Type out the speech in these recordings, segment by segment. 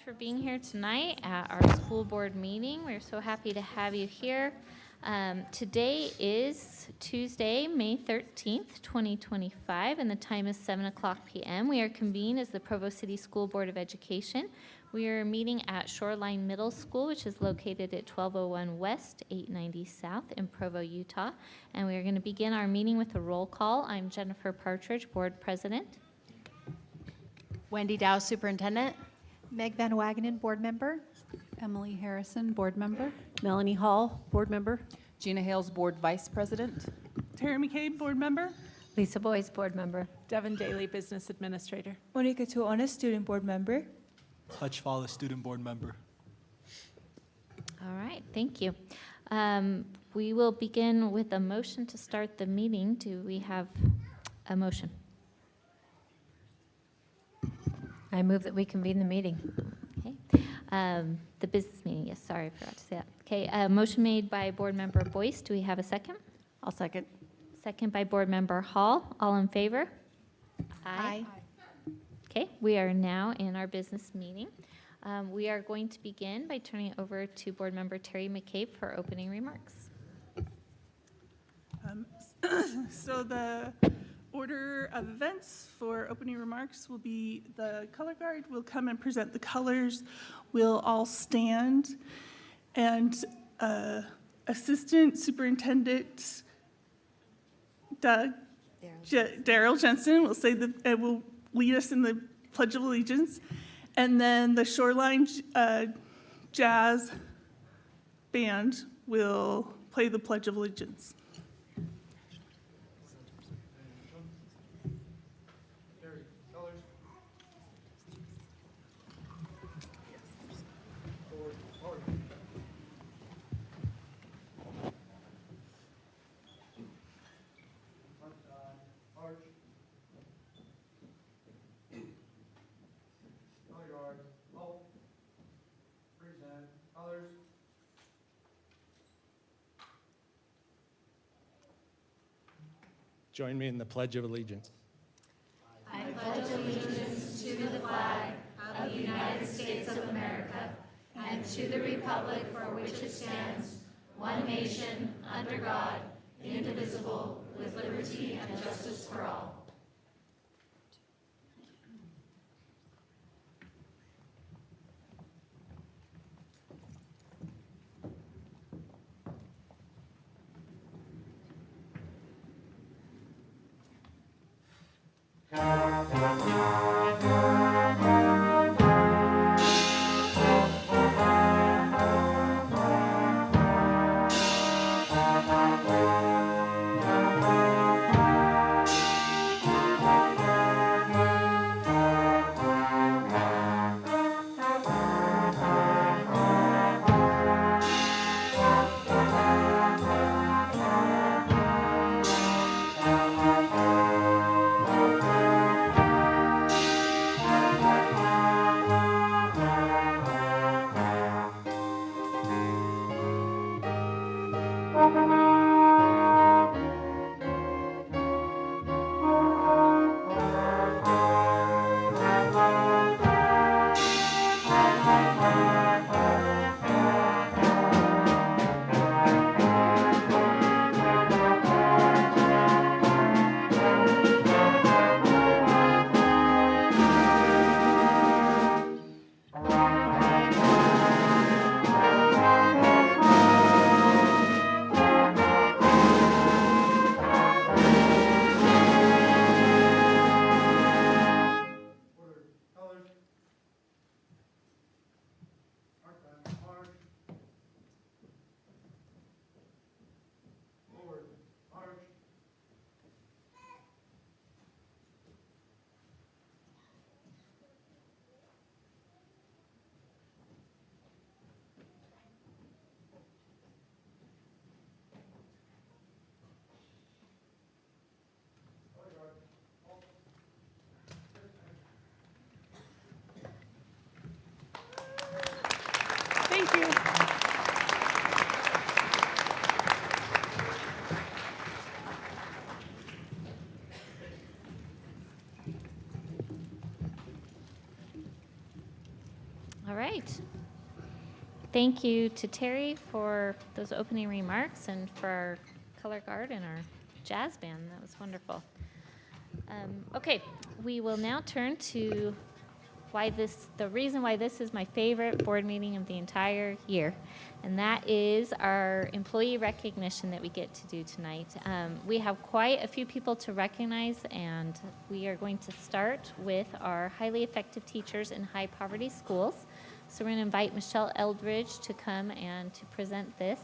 for being here tonight at our school board meeting. We're so happy to have you here. Today is Tuesday, May 13th, 2025, and the time is 7 o'clock p.m. We are convened as the Provo City School Board of Education. We are meeting at Shoreline Middle School, which is located at 1201 West, 890 South in Provo, Utah. And we are going to begin our meeting with a roll call. I'm Jennifer Partridge, Board President. Wendy Dow, Superintendent. Meg Van Wagenen, Board Member. Emily Harrison, Board Member. Melanie Hall, Board Member. Gina Hales, Board Vice President. Terry McCabe, Board Member. Lisa Boyce, Board Member. Devin Daly, Business Administrator. Monica Tuones, Student Board Member. Hutch Fowler, Student Board Member. All right, thank you. We will begin with a motion to start the meeting. Do we have a motion? I move that we convene the meeting. Okay. The business meeting, yes, sorry, I forgot to say that. Okay, motion made by Board Member Boyce. Do we have a second? I'll second. Second by Board Member Hall. All in favor? Aye. Okay, we are now in our business meeting. We are going to begin by turning it over to Board Member Terry McCabe for opening remarks. So the order of events for opening remarks will be the color guard will come and present the colors. We'll all stand, and Assistant Superintendent Daryl Jensen will say will lead us in the Pledge of Allegiance, and then the Shoreline Jazz Band will play the Pledge of Allegiance. Join me in the Pledge of Allegiance. I pledge allegiance to the flag of the United States of America and to the republic for which it stands, one nation, under God, indivisible, with liberty and justice for all. All right. Thank you to Terry for those opening remarks and for our color guard and our jazz band. That was wonderful. Okay, we will now turn to the reason why this is my favorite board meeting of the entire year, and that is our employee recognition that we get to do tonight. We have quite a few people to recognize, and we are going to start with our highly effective teachers in high poverty schools. So we're going to invite Michelle Eldridge to come and to present this.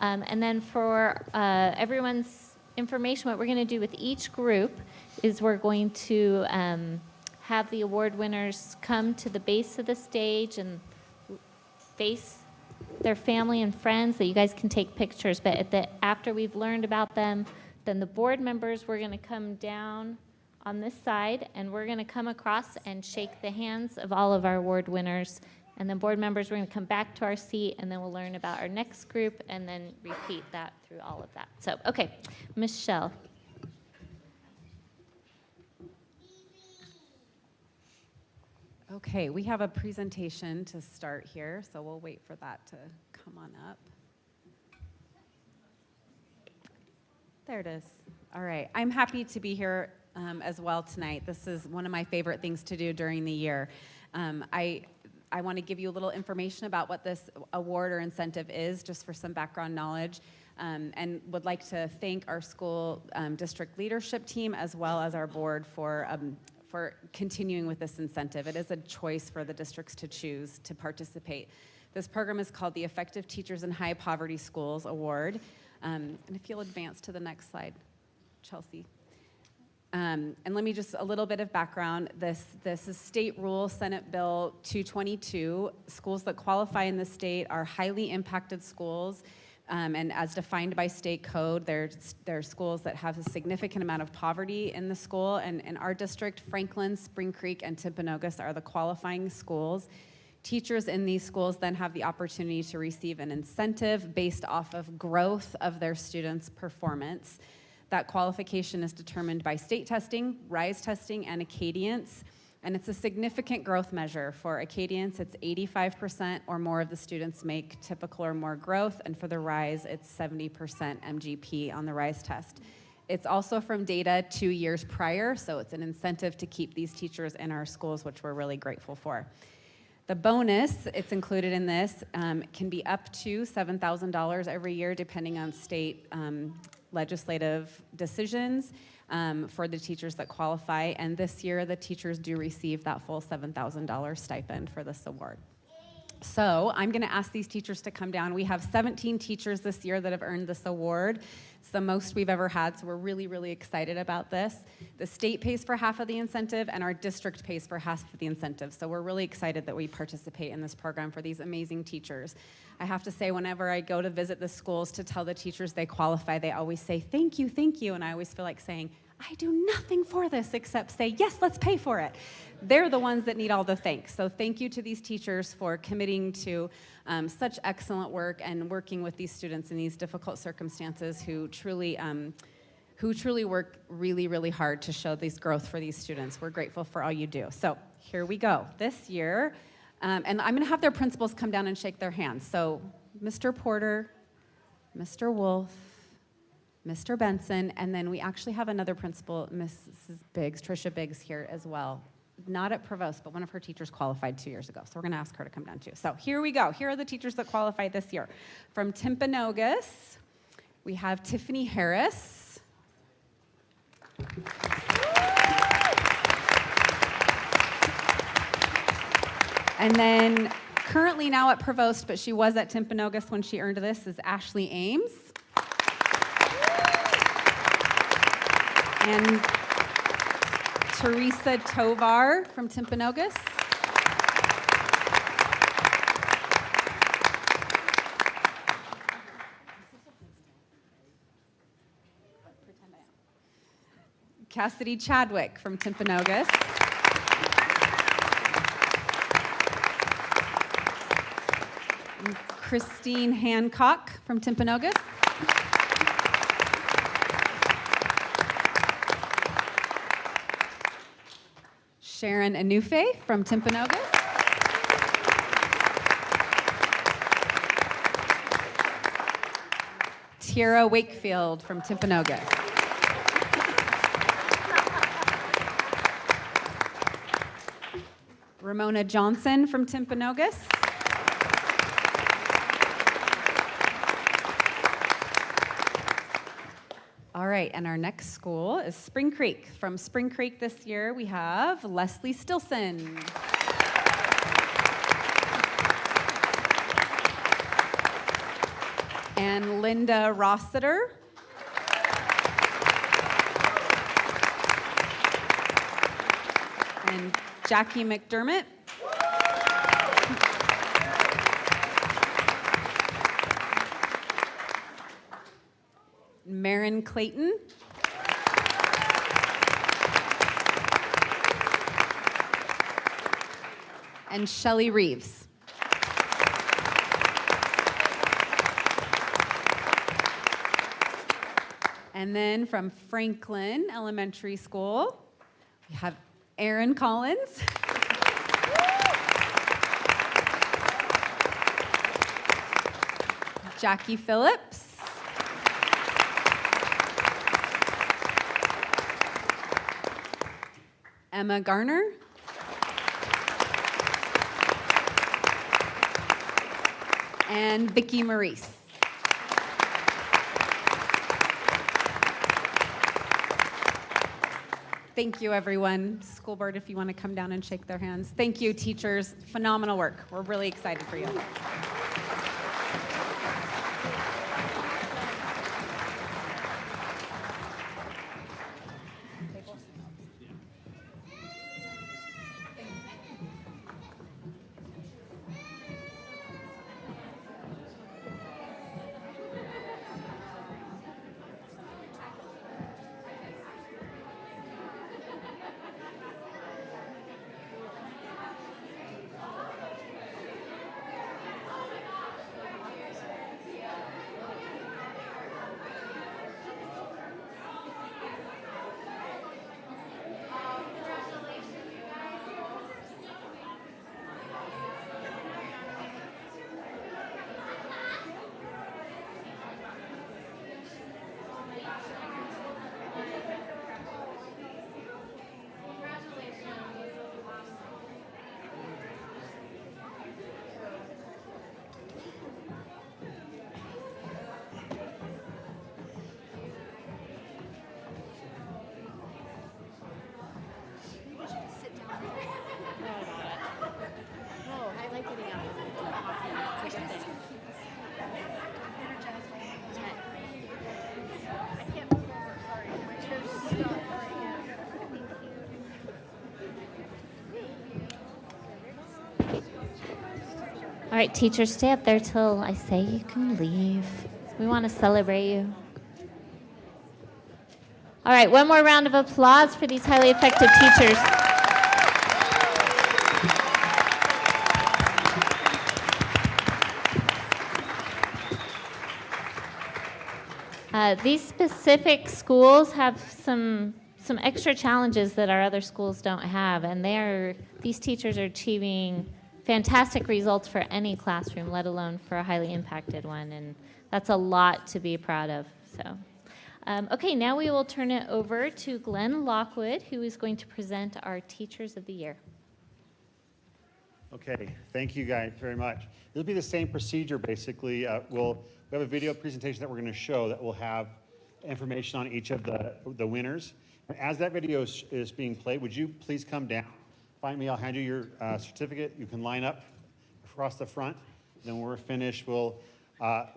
And then for everyone's information, what we're going to do with each group is we're going to have the award winners come to the base of the stage and face their family and friends that you guys can take pictures. But after we've learned about them, then the board members, we're going to come down on this side and we're going to come across and shake the hands of all of our award winners. And then board members, we're going to come back to our seat and then we'll learn about our next group and then repeat that through all of that. So, okay, Michelle. Okay, we have a presentation to start here, so we'll wait for that to come on up. There it is. All right, I'm happy to be here as well tonight. This is one of my favorite things to do during the year. I want to give you a little information about what this award or incentive is, just for some background knowledge, and would like to thank our school district leadership team as well as our board for continuing with this incentive. It is a choice for the districts to choose to participate. This program is called the Effective Teachers in High Poverty Schools Award. And if you'll advance to the next slide, Chelsea. And let me just, a little bit of background. This is state rule, Senate Bill 222. Schools that qualify in the state are highly impacted schools. And as defined by state code, they're schools that have a significant amount of poverty in the school. And in our district, Franklin, Spring Creek, and Timpanogos are the qualifying schools. Teachers in these schools then have the opportunity to receive an incentive based off of growth of their students' performance. That qualification is determined by state testing, RISE testing, and Acadience. And it's a significant growth measure. For Acadience, it's 85% or more of the students make typical or more growth, and for the RISE, it's 70% MGP on the RISE test. It's also from data 2 years prior, so it's an incentive to keep these teachers in our schools, which we're really grateful for. The bonus, it's included in this, can be up to $7,000 every year, depending on state legislative decisions. For the teachers that qualify, and this year the teachers do receive that full $7,000 stipend for this award. So I'm going to ask these teachers to come down. We have 17 teachers this year that have earned this award. It's the most we've ever had, so we're really, really excited about this. The state pays for half of the incentive, and our district pays for half of the incentive, so we're really excited that we participate in this program for these amazing teachers. I have to say, whenever I go to visit the schools to tell the teachers they qualify, they always say, thank you, and I always feel like saying, I do nothing for this except say, yes, let's pay for it. They're the ones that need all the thanks. So thank you to these teachers for committing to such excellent work and working with these students in these difficult circumstances who truly work really, really hard to show this growth for these students. We're grateful for all you do. So here we go. This year, and I'm going to have their principals come down and shake their hands. So Mr. Porter, Mr. Wolf, Mr. Benson, and then we actually have another principal, Mrs. Biggs, Tricia Biggs here as well. Not at Provost, but one of her teachers qualified 2 years ago. So we're going to ask her to come down too. So here we go. Here are the teachers that qualified this year. From Timpanogos, we have Tiffany Harris. And then currently now at Provost, but she was at Timpanogos when she earned this, is Ashley Ames. And Teresa Tovar from Timpanogos. Cassidy Chadwick from Timpanogos. And Christine Hancock from Timpanogos. Sharon Anufe from Timpanogos. Tiara Wakefield from Timpanogos. Ramona Johnson from Timpanogos. All right, and our next school is Spring Creek. From Spring Creek this year, we have Leslie Stilson. And Linda Rossiter. And Jackie McDermott. Marin Clayton. And Shelley Reeves. And then from Franklin Elementary School, we have Erin Collins. Jackie Phillips. Emma Garner. And Vicki Maurice. Thank you, everyone. School board, if you want to come down and shake their hands. Thank you, teachers. Phenomenal work. We're really excited for you. All right, teachers, stay up there till I say you can leave. We want to celebrate you. All right, one more round of applause for these highly effective teachers. These specific schools have some extra challenges that our other schools don't have, and these teachers are achieving fantastic results for any classroom, let alone for a highly impacted one, and that's a lot to be proud of. So, okay, now we will turn it over to Glenn Lockwood, who is going to present our Teachers of the Year. Okay, thank you guys very much. This will be the same procedure, basically. We have a video presentation that we're going to show that will have information on each of the winners. And as that video is being played, would you please come down? Find me, I'll hand you your certificate. You can line up across the front. Then when we're finished, I'll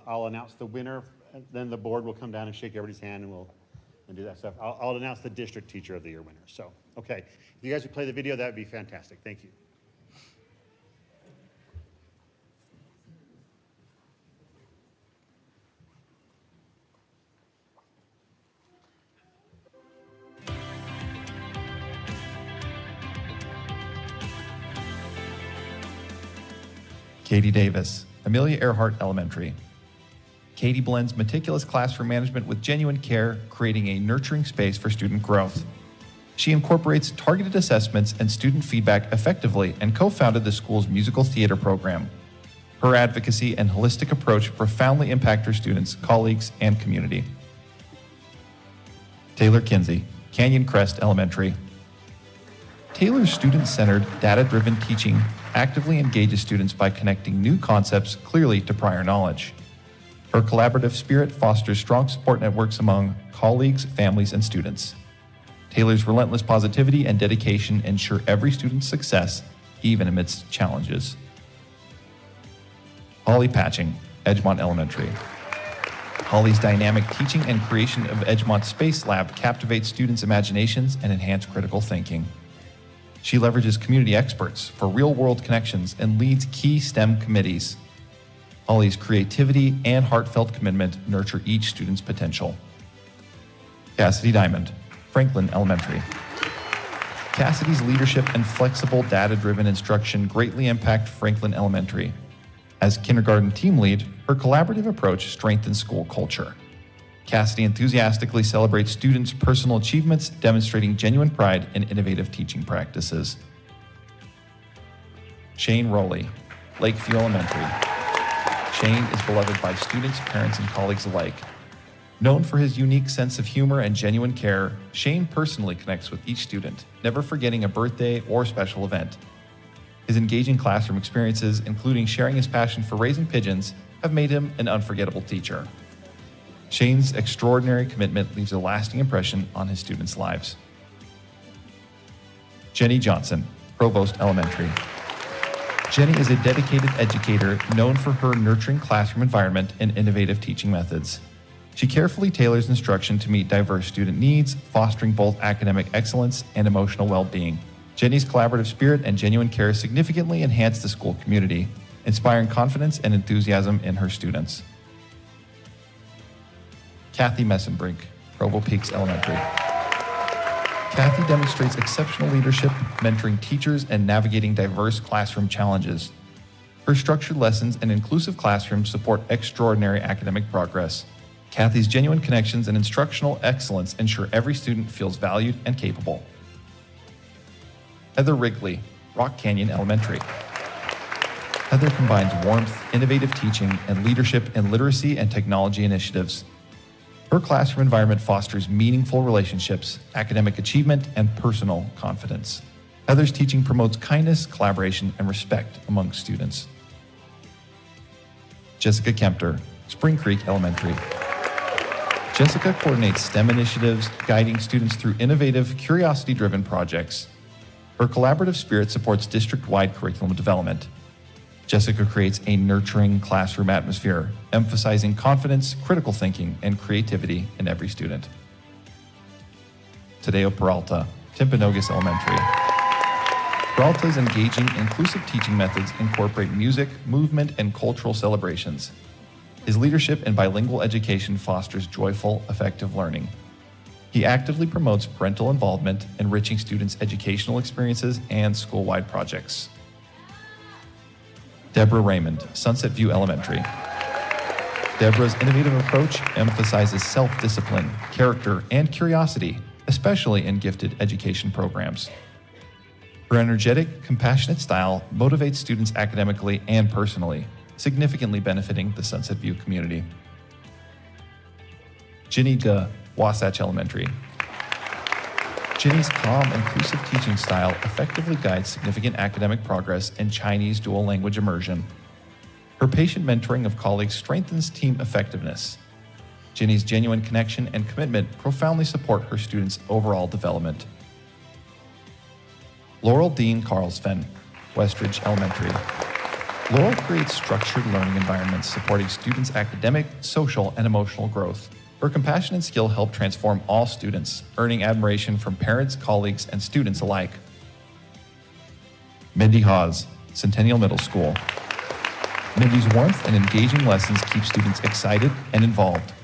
announce the winner. And then the board will come down and shake everybody's hand and do that stuff. I'll announce the District Teacher of the Year winner. So, okay. If you guys would play the video, that would be fantastic. Thank you. Katie Davis, Amelia Earhart Elementary. Katie blends meticulous classroom management with genuine care, creating a nurturing space for student growth. She incorporates targeted assessments and student feedback effectively and co-founded the school's musical theater program. Her advocacy and holistic approach profoundly impact her students, colleagues, and community. Taylor Kinsey, Canyon Crest Elementary. Taylor's student-centered, data-driven teaching actively engages students by connecting new concepts clearly to prior knowledge. Her collaborative spirit fosters strong support networks among colleagues, families, and students. Taylor's relentless positivity and dedication ensure every student's success, even amidst challenges. Holly Patching, Edgemont Elementary. Holly's dynamic teaching and creation of Edgemont Space Lab captivates students' imaginations and enhance critical thinking. She leverages community experts for real-world connections and leads key STEM committees. Holly's creativity and heartfelt commitment nurture each student's potential. Cassidy Diamond, Franklin Elementary. Cassidy's leadership and flexible, data-driven instruction greatly impact Franklin Elementary. As kindergarten team lead, her collaborative approach strengthens school culture. Cassidy enthusiastically celebrates students' personal achievements, demonstrating genuine pride in innovative teaching practices. Shane Rowley, Lakeview Elementary. Shane is beloved by students, parents, and colleagues alike. Known for his unique sense of humor and genuine care, Shane personally connects with each student, never forgetting a birthday or special event. His engaging classroom experiences, including sharing his passion for raising pigeons, have made him an unforgettable teacher. Shane's extraordinary commitment leaves a lasting impression on his students' lives. Jenny Johnson, Provost Elementary. Jenny is a dedicated educator known for her nurturing classroom environment and innovative teaching methods. She carefully tailors instruction to meet diverse student needs, fostering both academic excellence and emotional well-being. Jenny's collaborative spirit and genuine care significantly enhance the school community, inspiring confidence and enthusiasm in her students. Kathy Messenbrink, Provo Peaks Elementary. Kathy demonstrates exceptional leadership, mentoring teachers, and navigating diverse classroom challenges. Her structured lessons and inclusive classrooms support extraordinary academic progress. Kathy's genuine connections and instructional excellence ensure every student feels valued and capable. Heather Wrigley, Rock Canyon Elementary. Heather combines warmth, innovative teaching, and leadership in literacy and technology initiatives. Her classroom environment fosters meaningful relationships, academic achievement, and personal confidence. Heather's teaching promotes kindness, collaboration, and respect among students. Jessica Kempter, Spring Creek Elementary. Jessica coordinates STEM initiatives, guiding students through innovative, curiosity-driven projects. Her collaborative spirit supports district-wide curriculum development. Jessica creates a nurturing classroom atmosphere, emphasizing confidence, critical thinking, and creativity in every student. Tadeo Peralta, Timpanogos Elementary. Peralta's engaging, inclusive teaching methods incorporate music, movement, and cultural celebrations. His leadership in bilingual education fosters joyful, effective learning. He actively promotes parental involvement, enriching students' educational experiences and school-wide projects. Deborah Raymond, Sunset View Elementary. Deborah's innovative approach emphasizes self-discipline, character, and curiosity, especially in gifted education programs. Her energetic, compassionate style motivates students academically and personally, significantly benefiting the Sunset View community. Ginny Ge, Wasatch Elementary. Ginny's calm, inclusive teaching style effectively guides significant academic progress in Chinese dual language immersion. Her patient mentoring of colleagues strengthens team effectiveness. Ginny's genuine connection and commitment profoundly support her students' overall development. Laurel Dean Carlsven, Westridge Elementary. Laurel creates structured learning environments supporting students' academic, social, and emotional growth. Her compassion and skill help transform all students, earning admiration from parents, colleagues, and students alike. Mindy Hawes, Centennial Middle School. Mindy's warmth and engaging lessons keep students excited and involved.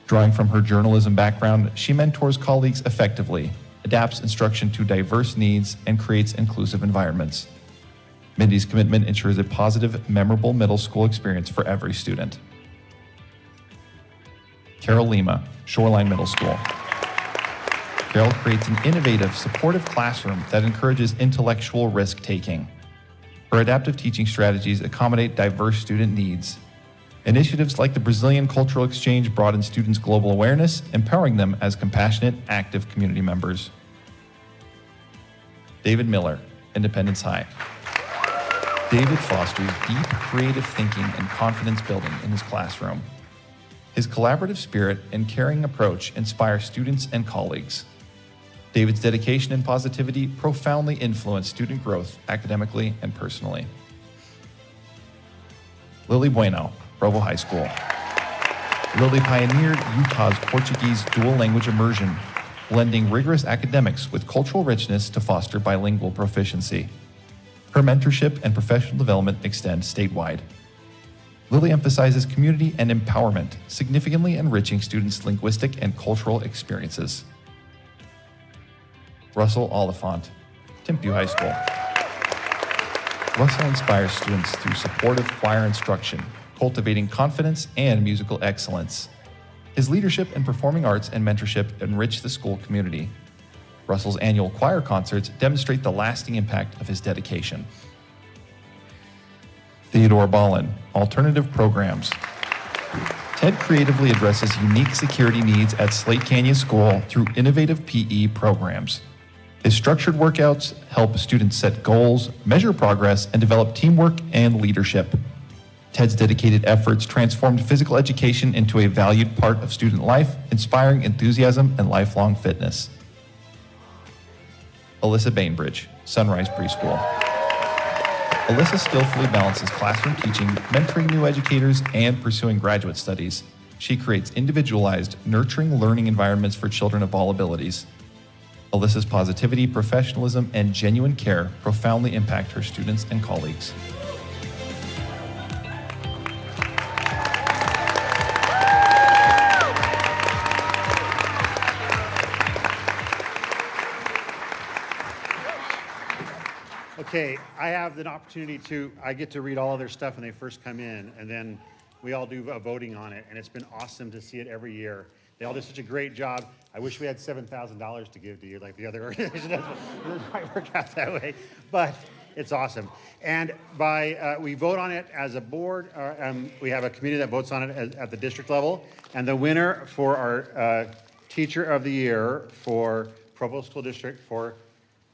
Drawing from her journalism background, she mentors colleagues effectively, adapts instruction to diverse needs, and creates inclusive environments. Mindy's commitment ensures a positive, memorable middle school experience for every student. Carol Lima, Shoreline Middle School. Carol creates an innovative, supportive classroom that encourages intellectual risk-taking. Her adaptive teaching strategies accommodate diverse student needs. Initiatives like the Brazilian Cultural Exchange broaden students' global awareness, empowering them as compassionate, active community members. David Miller, Independence High. David fosters deep creative thinking and confidence building in his classroom. His collaborative spirit and caring approach inspire students and colleagues. David's dedication and positivity profoundly influence student growth academically and personally. Lily Bueno, Provo High School. Lily pioneered Utah's Portuguese dual language immersion, blending rigorous academics with cultural richness to foster bilingual proficiency. Her mentorship and professional development extend statewide. Lily emphasizes community and empowerment, significantly enriching students' linguistic and cultural experiences. Russell Oliphant, Timpview High School. Russell inspires students through supportive choir instruction, cultivating confidence and musical excellence. His leadership in performing arts and mentorship enrich the school community. Russell's annual choir concerts demonstrate the lasting impact of his dedication. Theodore Ballin, Alternative Programs. Ted creatively addresses unique security needs at Slate Canyon School through innovative PE programs. His structured workouts help students set goals, measure progress, and develop teamwork and leadership. Ted's dedicated efforts transformed physical education into a valued part of student life, inspiring enthusiasm and lifelong fitness. Alyssa Bainbridge, Sunrise Preschool. Alyssa skillfully balances classroom teaching, mentoring new educators, and pursuing graduate studies. She creates individualized, nurturing learning environments for children of all abilities. Alyssa's positivity, professionalism, and genuine care profoundly impact her students and colleagues. Okay, I have an opportunity I get to read all of their stuff when they first come in, and then we all do a voting on it, and it's been awesome to see it every year. They all do such a great job. I wish we had $7,000 to give to you like the other organization. It doesn't quite work out that way, but it's awesome. And we vote on it as a board. We have a committee that votes on it at the district level, and the winner for our Teacher of the Year for Provo School District for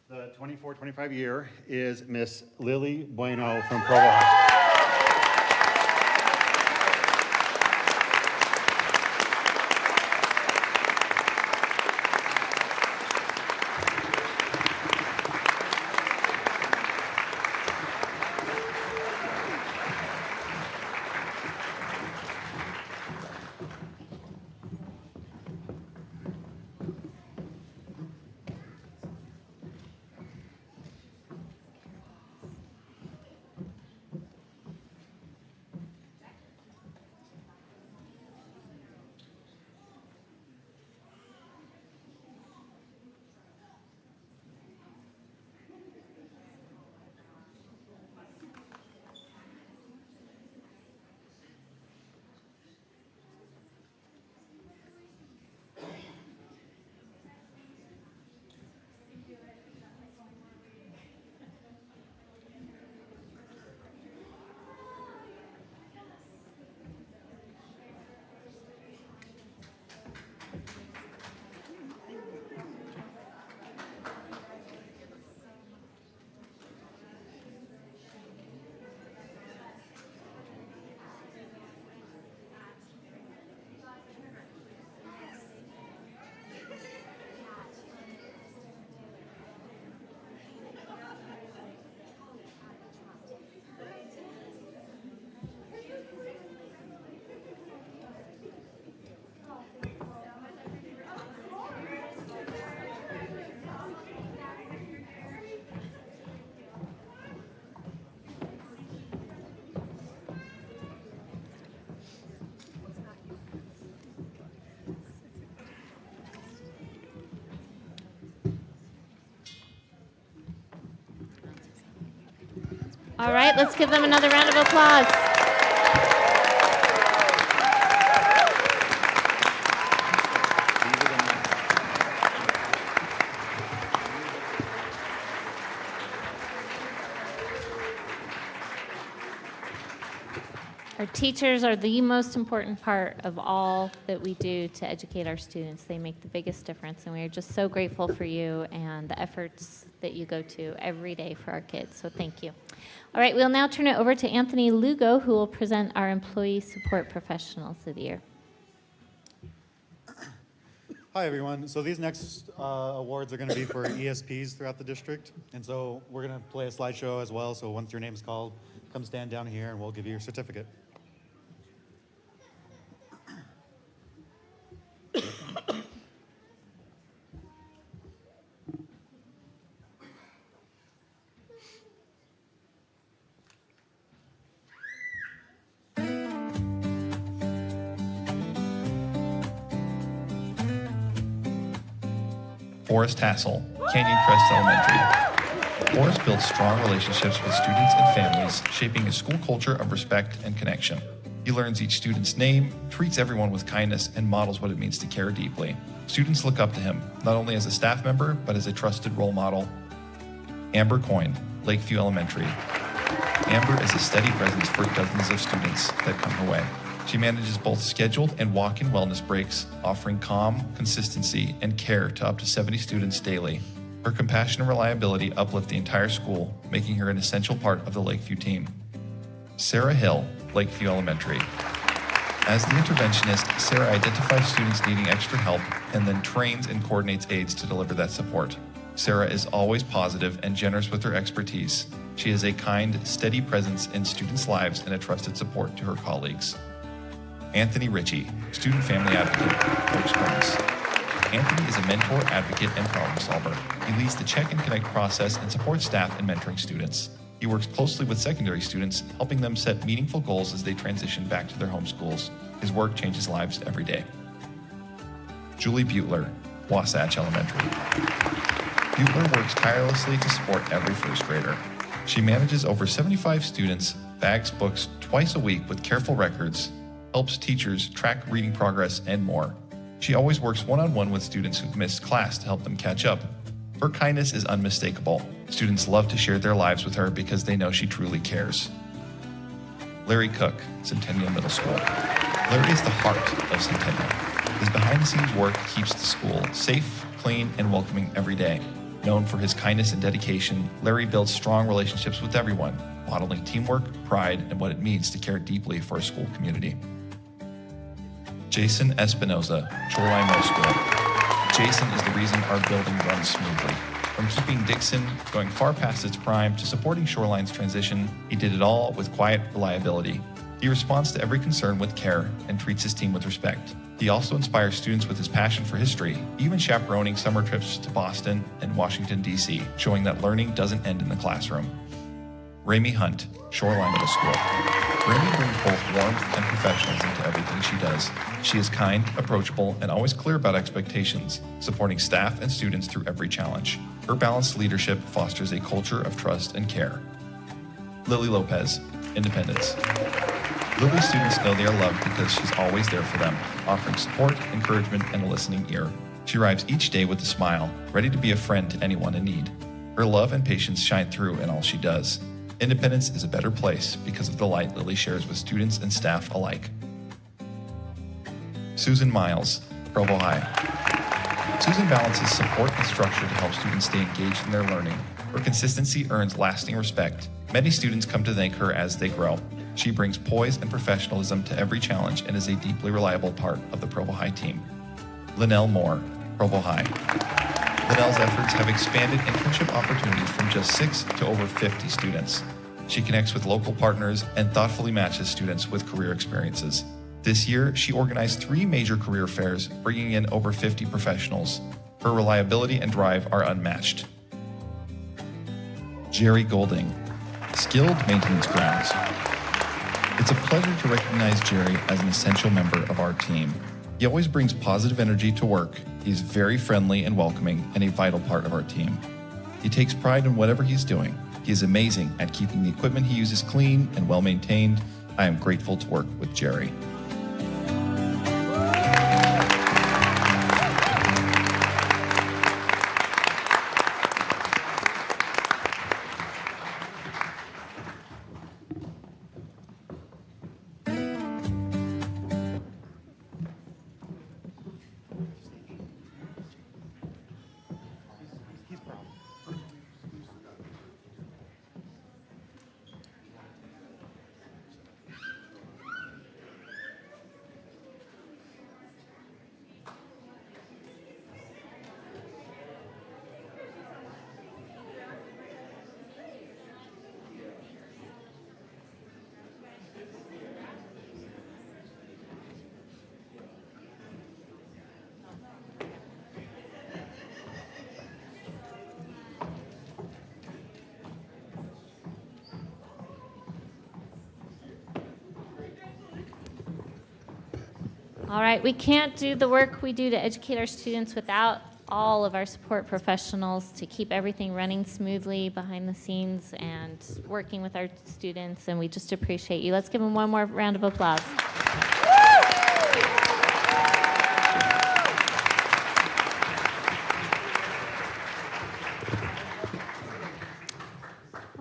the 24-25 year is Miss Lily Bueno from Provo High School. All right, let's give them another round of applause. Our teachers are the most important part of all that we do to educate our students. They make the biggest difference, and we are just so grateful for you and the efforts that you go to every day for our kids. So thank you. All right, we'll now turn it over to Anthony Lugo, who will present our Employee Support Professionals of the Year. Hi, everyone. So these next awards are going to be for ESPs throughout the district. And so we're going to play a slideshow as well. So once your name is called, come stand down here and we'll give you your certificate. Forrest Hassel, Canyon Crest Elementary. Forrest builds strong relationships with students and families, shaping a school culture of respect and connection. He learns each student's name, treats everyone with kindness, and models what it means to care deeply. Students look up to him, not only as a staff member, but as a trusted role model. Amber Coyne, Lakeview Elementary. Amber is a steady presence for dozens of students that come her way. She manages both scheduled and walk-in wellness breaks, offering calm, consistency, and care to up to 70 students daily. Her compassion and reliability uplift the entire school, making her an essential part of the Lakeview team. Sarah Hill, Lakeview Elementary. As the interventionist, Sarah identifies students needing extra help and then trains and coordinates aides to deliver that support. Sarah is always positive and generous with her expertise. She is a kind, steady presence in students' lives and a trusted support to her colleagues. Anthony Ritchie, Student Family Advocate, Oak Springs. Anthony is a mentor, advocate, and problem solver. He leads the check and connect process and supports staff in mentoring students. He works closely with secondary students, helping them set meaningful goals as they transition back to their home schools. His work changes lives every day. Julie Butler, Wasatch Elementary. Butler works tirelessly to support every first grader. She manages over 75 students, bags books twice a week with careful records, helps teachers track reading progress, and more. She always works one-on-one with students who've missed class to help them catch up. Her kindness is unmistakable. Students love to share their lives with her because they know she truly cares. Larry Cook, Centennial Middle School. Larry is the heart of Centennial. His behind-the-scenes work keeps the school safe, clean, and welcoming every day. Known for his kindness and dedication, Larry builds strong relationships with everyone, modeling teamwork, pride, and what it means to care deeply for a school community. Jason Espinoza, Shoreline Middle School. Jason is the reason our building runs smoothly. From keeping Dixon going far past its prime to supporting Shoreline's transition, he did it all with quiet reliability. He responds to every concern with care and treats his team with respect. He also inspires students with his passion for history, even chaperoning summer trips to Boston and Washington, D.C., showing that learning doesn't end in the classroom. Ramey Hunt, Shoreline Middle School. Ramey brings both warmth and professionalism to everything she does. She is kind, approachable, and always clear about expectations, supporting staff and students through every challenge. Her balanced leadership fosters a culture of trust and care. Lily Lopez, Independence. Lily's students know they are loved because she's always there for them, offering support, encouragement, and a listening ear. She arrives each day with a smile, ready to be a friend to anyone in need. Her love and patience shine through in all she does. Independence is a better place because of the light Lily shares with students and staff alike. Susan Miles, Provo High. Susan balances support and structure to help students stay engaged in their learning. Her consistency earns lasting respect. Many students come to thank her as they grow. She brings poise and professionalism to every challenge and is a deeply reliable part of the Provo High team. Linnell Moore, Provo High. Linnell's efforts have expanded internship opportunities from just 6 to over 50 students. She connects with local partners and thoughtfully matches students with career experiences. This year, she organized 3 major career fairs, bringing in over 50 professionals. Her reliability and drive are unmatched. Jerry Golding, Skilled Maintenance Grounds. It's a pleasure to recognize Jerry as an essential member of our team. He always brings positive energy to work. He's very friendly and welcoming and a vital part of our team. He takes pride in whatever he's doing. He is amazing at keeping the equipment he uses clean and well maintained. I am grateful to work with Jerry. All right, we can't do the work we do to educate our students without all of our support professionals to keep everything running smoothly behind the scenes and working with our students, and we just appreciate you. Let's give them one more round of applause.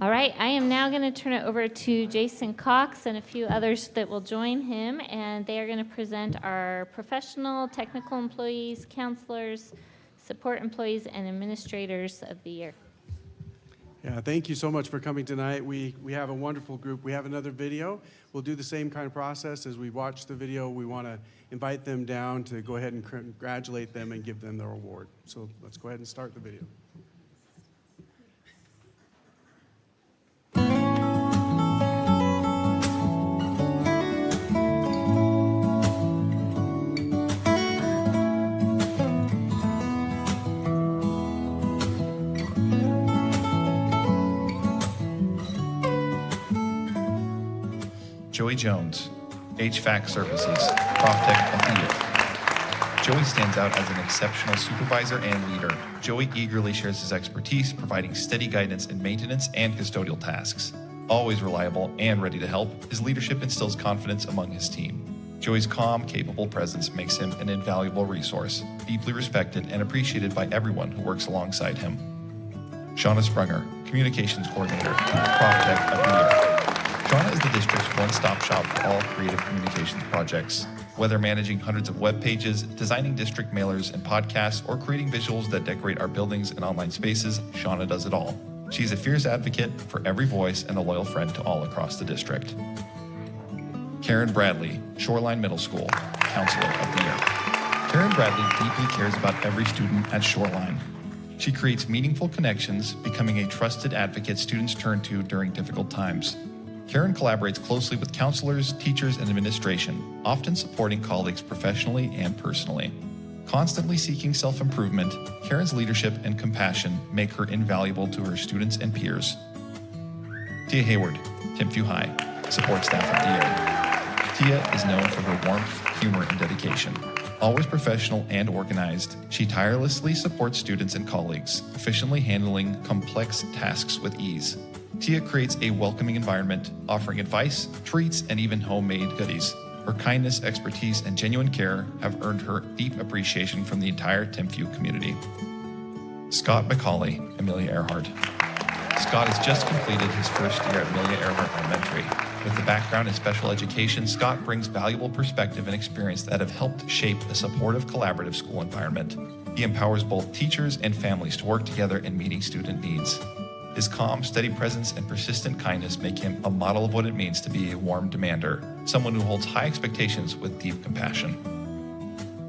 All right, I am now going to turn it over to Jason Cox and a few others that will join him, and they are going to present our professional, technical employees, counselors, support employees, and administrators of the year. Yeah, thank you so much for coming tonight. We have a wonderful group. We have another video. We'll do the same kind of process. As we watch the video, we want to invite them down to go ahead and congratulate them and give them their award. So let's go ahead and start the video. Joey Jones, HVAC Services, ProfTech of the Year. Joey stands out as an exceptional supervisor and leader. Joey eagerly shares his expertise, providing steady guidance in maintenance and custodial tasks. Always reliable and ready to help, his leadership instills confidence among his team. Joey's calm, capable presence makes him an invaluable resource, deeply respected and appreciated by everyone who works alongside him. Shauna Sprunger, Communications Coordinator, ProfTech of the Year. Shauna is the district's one-stop shop for all creative communications projects. Whether managing hundreds of web pages, designing district mailers and podcasts, or creating visuals that decorate our buildings and online spaces, Shauna does it all. She's a fierce advocate for every voice and a loyal friend to all across the district. Karen Bradley, Shoreline Middle School, Counselor of the Year. Karen Bradley deeply cares about every student at Shoreline. She creates meaningful connections, becoming a trusted advocate students turn to during difficult times. Karen collaborates closely with counselors, teachers, and administration, often supporting colleagues professionally and personally. Constantly seeking self-improvement, Karen's leadership and compassion make her invaluable to her students and peers. Tia Hayward, Timpview High, Support Staff of the Year. Tia is known for her warmth, humor, and dedication. Always professional and organized, she tirelessly supports students and colleagues, efficiently handling complex tasks with ease. Tia creates a welcoming environment, offering advice, treats, and even homemade goodies. Her kindness, expertise, and genuine care have earned her deep appreciation from the entire Timpview community. Scott McCauley, Amelia Earhart. Scott has just completed his first year at Amelia Earhart Elementary. With a background in special education, Scott brings valuable perspective and experience that have helped shape a supportive, collaborative school environment. He empowers both teachers and families to work together in meeting student needs. His calm, steady presence and persistent kindness make him a model of what it means to be a warm demander, someone who holds high expectations with deep compassion.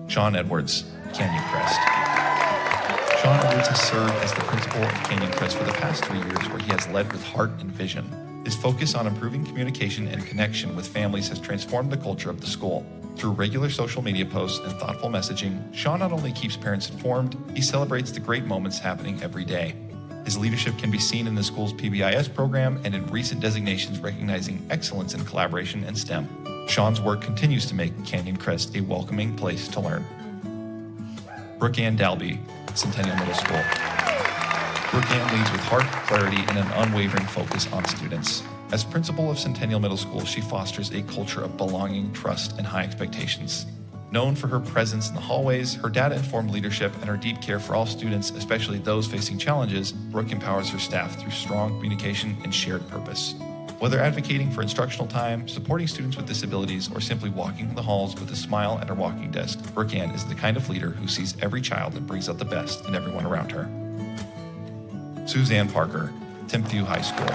Sean Edwards, Canyon Crest. Sean Edwards has served as the principal of Canyon Crest for the past 3 years, where he has led with heart and vision. His focus on improving communication and connection with families has transformed the culture of the school. Through regular social media posts and thoughtful messaging, Sean not only keeps parents informed, he celebrates the great moments happening every day. His leadership can be seen in the school's PBIS program and in recent designations recognizing excellence in collaboration and STEM. Sean's work continues to make Canyon Crest a welcoming place to learn. Brooke Ann Dalby, Centennial Middle School. Brooke Ann leads with heart, clarity, and an unwavering focus on students. As principal of Centennial Middle School, she fosters a culture of belonging, trust, and high expectations. Known for her presence in the hallways, her data-informed leadership, and her deep care for all students, especially those facing challenges, Brooke empowers her staff through strong communication and shared purpose. Whether advocating for instructional time, supporting students with disabilities, or simply walking the halls with a smile at her walking desk, Brooke Ann is the kind of leader who sees every child and brings out the best in everyone around her. Suzanne Parker, Timpview High School.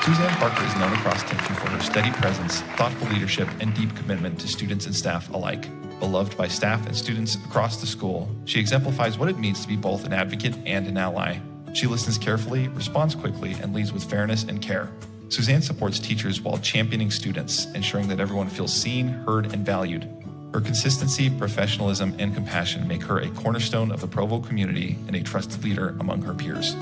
Suzanne Parker is known across Timpview for her steady presence, thoughtful leadership, and deep commitment to students and staff alike. Beloved by staff and students across the school, she exemplifies what it means to be both an advocate and an ally. She listens carefully, responds quickly, and leads with fairness and care. Suzanne supports teachers while championing students, ensuring that everyone feels seen, heard, and valued. Her consistency, professionalism, and compassion make her a cornerstone of the Provo community and a trusted leader among her peers.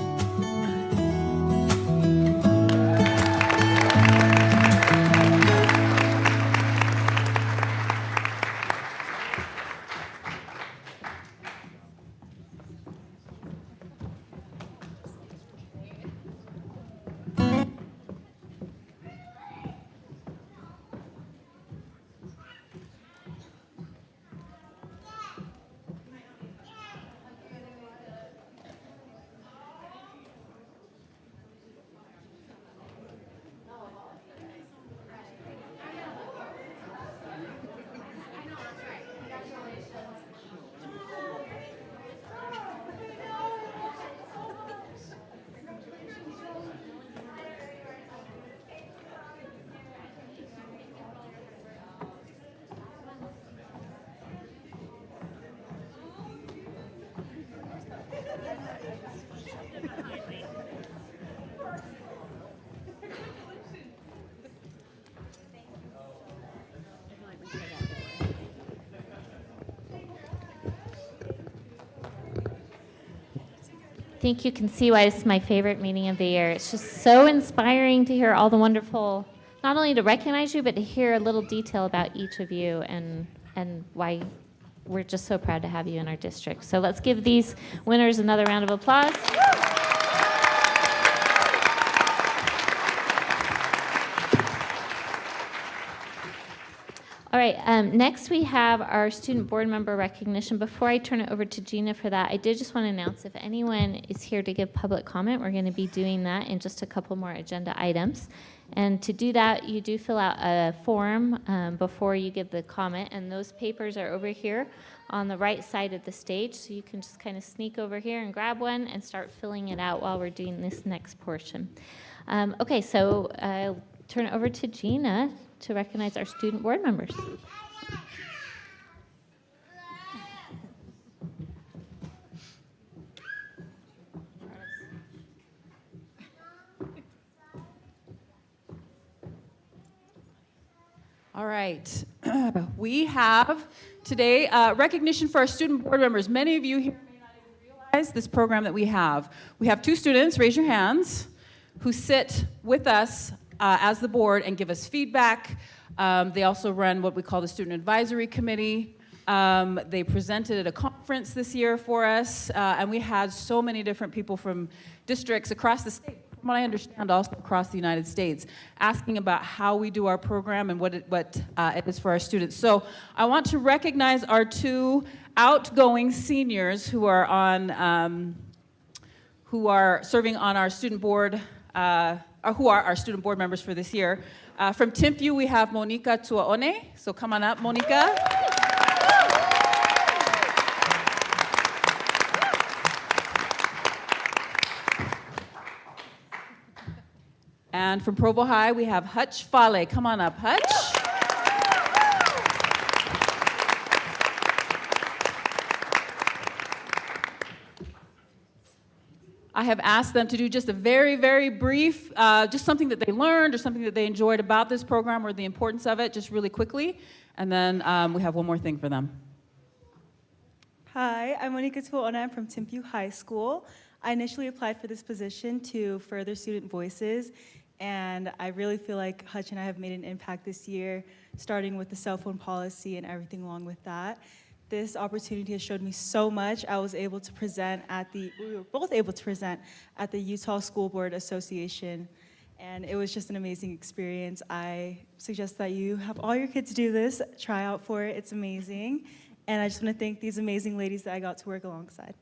think you can see why it's my favorite meeting of the year. It's just so inspiring to hear all the wonderful, not only to recognize you, but to hear a little detail about each of you and why we're just so proud to have you in our district. So let's give these winners another round of applause. All right, next we have our student board member recognition. Before I turn it over to Gina for that, I did just want to announce if anyone is here to give public comment, we're going to be doing that in just a couple more agenda items. And to do that, you do fill out a form before you give the comment, and those papers are over here on the right side of the stage, so you can just kind of sneak over here and grab one and start filling it out while we're doing this next portion. Okay, so I'll turn it over to Gina to recognize our student board members. All right. We have today recognition for our student board members. Many of you here may not even realize this program that we have. We have 2 students, raise your hands, who sit with us as the board and give us feedback. They also run what we call the Student Advisory Committee. They presented at a conference this year for us, and we had so many different people from districts across the state, from what I understand, also across the United States, asking about how we do our program and what it is for our students. So I want to recognize our 2 outgoing seniors who are serving on our student board, who are our student board members for this year. From Timpview, we have Monica Tuaone. So come on up, Monica. And from Provo High, we have Hutch Fale. Come on up, Hutch. I have asked them to do just a very, very brief, just something that they learned or something that they enjoyed about this program or the importance of it, just really quickly. And then we have one more thing for them. Hi, I'm Monica Tuaona. I'm from Timpview High School. I initially applied for this position to further student voices, and I really feel like Hutch and I have made an impact this year, starting with the cell phone policy and everything along with that. This opportunity has showed me so much. We were both able to present at the Utah School Board Association, and it was just an amazing experience. I suggest that you have all your kids do this, try out for it, it's amazing. And I just want to thank these amazing ladies that I got to work alongside.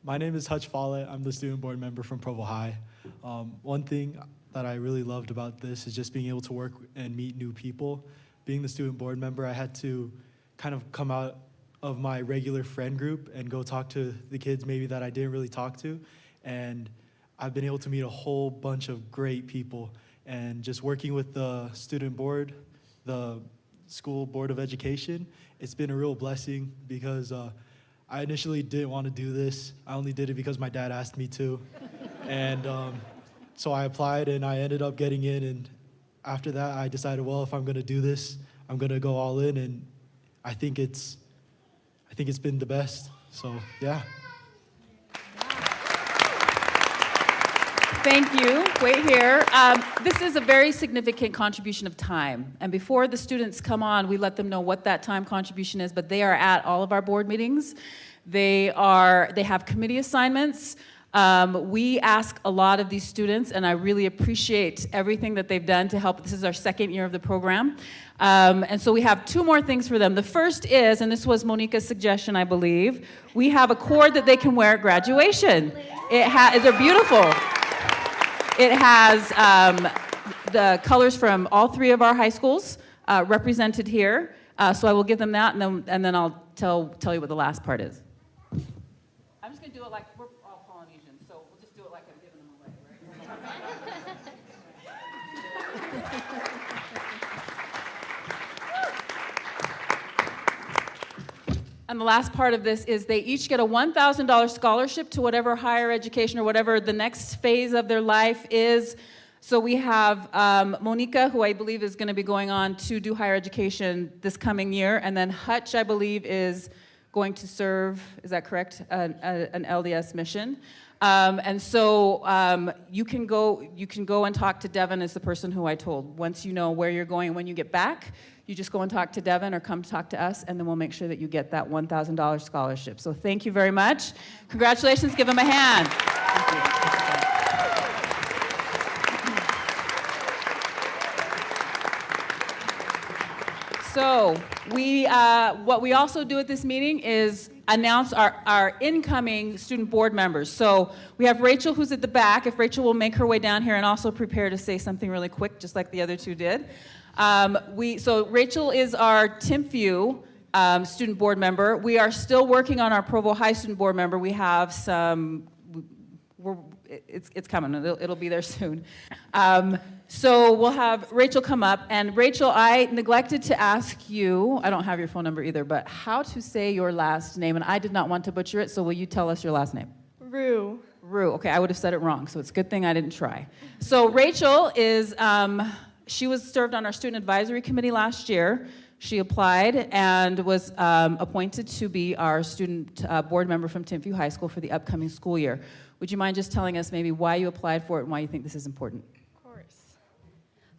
My name is Hutch Follett. I'm the student board member from Provo High. One thing that I really loved about this is just being able to work and meet new people. Being the student board member, I had to kind of come out of my regular friend group and go talk to the kids maybe that I didn't really talk to. And I've been able to meet a whole bunch of great people. And just working with the student board, the school board of education, it's been a real blessing because I initially didn't want to do this. I only did it because my dad asked me to. And so I applied and I ended up getting in. And after that, I decided, well, if I'm going to do this, I'm going to go all in. And I think it's been the best. So, yeah. Thank you. Wait here. This is a very significant contribution of time. And before the students come on, we let them know what that time contribution is, but they are at all of our board meetings. They have committee assignments. We ask a lot of these students, and I really appreciate everything that they've done to help. This is our 2nd year of the program. And so we have 2 more things for them. The first is, and this was Monica's suggestion, I believe, we have a cord that they can wear at graduation. They're beautiful. It has the colors from all 3 of our high schools represented here. So I will give them that, and then I'll tell you what the last part is. I'm just going to do it like we're all Polynesians, so we'll just do it like I'm giving them away, right? And the last part of this is they each get a $1,000 scholarship to whatever higher education or whatever the next phase of their life is. So we have Monica, who I believe is going to be going on to do higher education this coming year, and then Hutch, I believe, is going to serve, is that correct, an LDS mission. And so you can go and talk to Devin as the person who I told. Once you know where you're going, when you get back, you just go and talk to Devin or come talk to us, and then we'll make sure that you get that $1,000 scholarship. So thank you very much. Congratulations. Give them a hand. So what we also do at this meeting is announce our incoming student board members. So we have Rachel, who's at the back. If Rachel will make her way down here and also prepare to say something really quick, just like the other two did. So Rachel is our Timpview student board member. We are still working on our Provo High student board member. We have some, it's coming, it'll be there soon. So we'll have Rachel come up. And Rachel, I neglected to ask you, I don't have your phone number either, but how to say your last name. And I did not want to butcher it, so will you tell us your last name? Rue. Rue, okay, I would have said it wrong, so it's a good thing I didn't try. So Rachel is, she was served on our student advisory committee last year. She applied and was appointed to be our student board member from Timpview High School for the upcoming school year. Would you mind just telling us maybe why you applied for it and why you think this is important? Of course.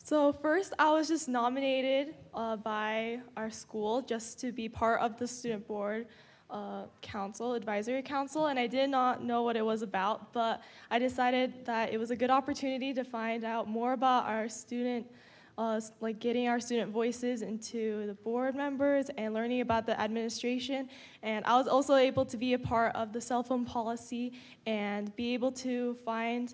So first, I was just nominated by our school just to be part of the student board advisory council, and I did not know what it was about, but I decided that it was a good opportunity to find out more about our student, like getting our student voices into the board members and learning about the administration. And I was also able to be a part of the cell phone policy and be able to find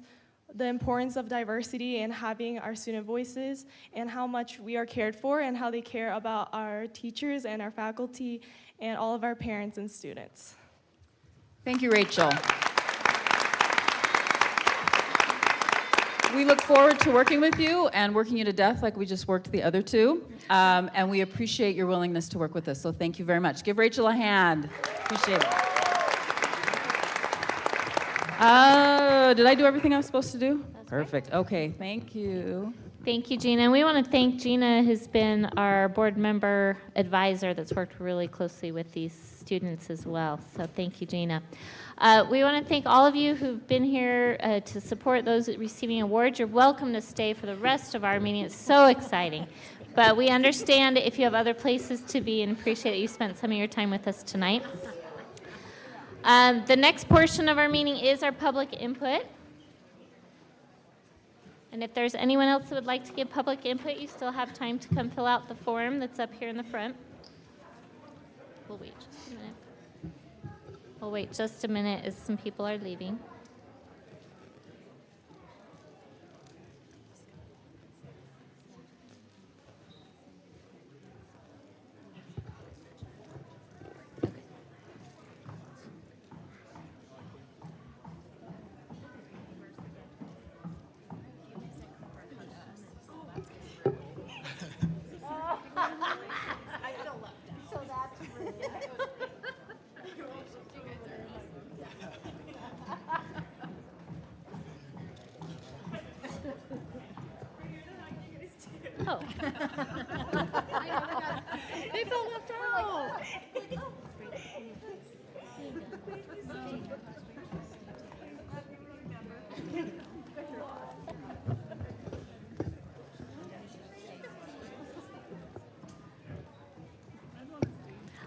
the importance of diversity and having our student voices and how much we are cared for and how they care about our teachers and our faculty and all of our parents and students. Thank you, Rachel. We look forward to working with you and working you to death like we just worked the other two. And we appreciate your willingness to work with us. So thank you very much. Give Rachel a hand. Appreciate it. Did I do everything I was supposed to do? Perfect. Okay, thank you. Thank you, Gina. And we want to thank Gina, who's been our board member advisor that's worked really closely with these students as well. So thank you, Gina. We want to thank all of you who've been here to support those receiving awards. You're welcome to stay for the rest of our meeting. It's so exciting. But we understand if you have other places to be and appreciate that you spent some of your time with us tonight. The next portion of our meeting is our public input. And if there's anyone else that would like to give public input, you still have time to come fill out the form that's up here in the front. We'll wait just a minute. We'll wait just a minute as some people are leaving. Oh. They felt left out.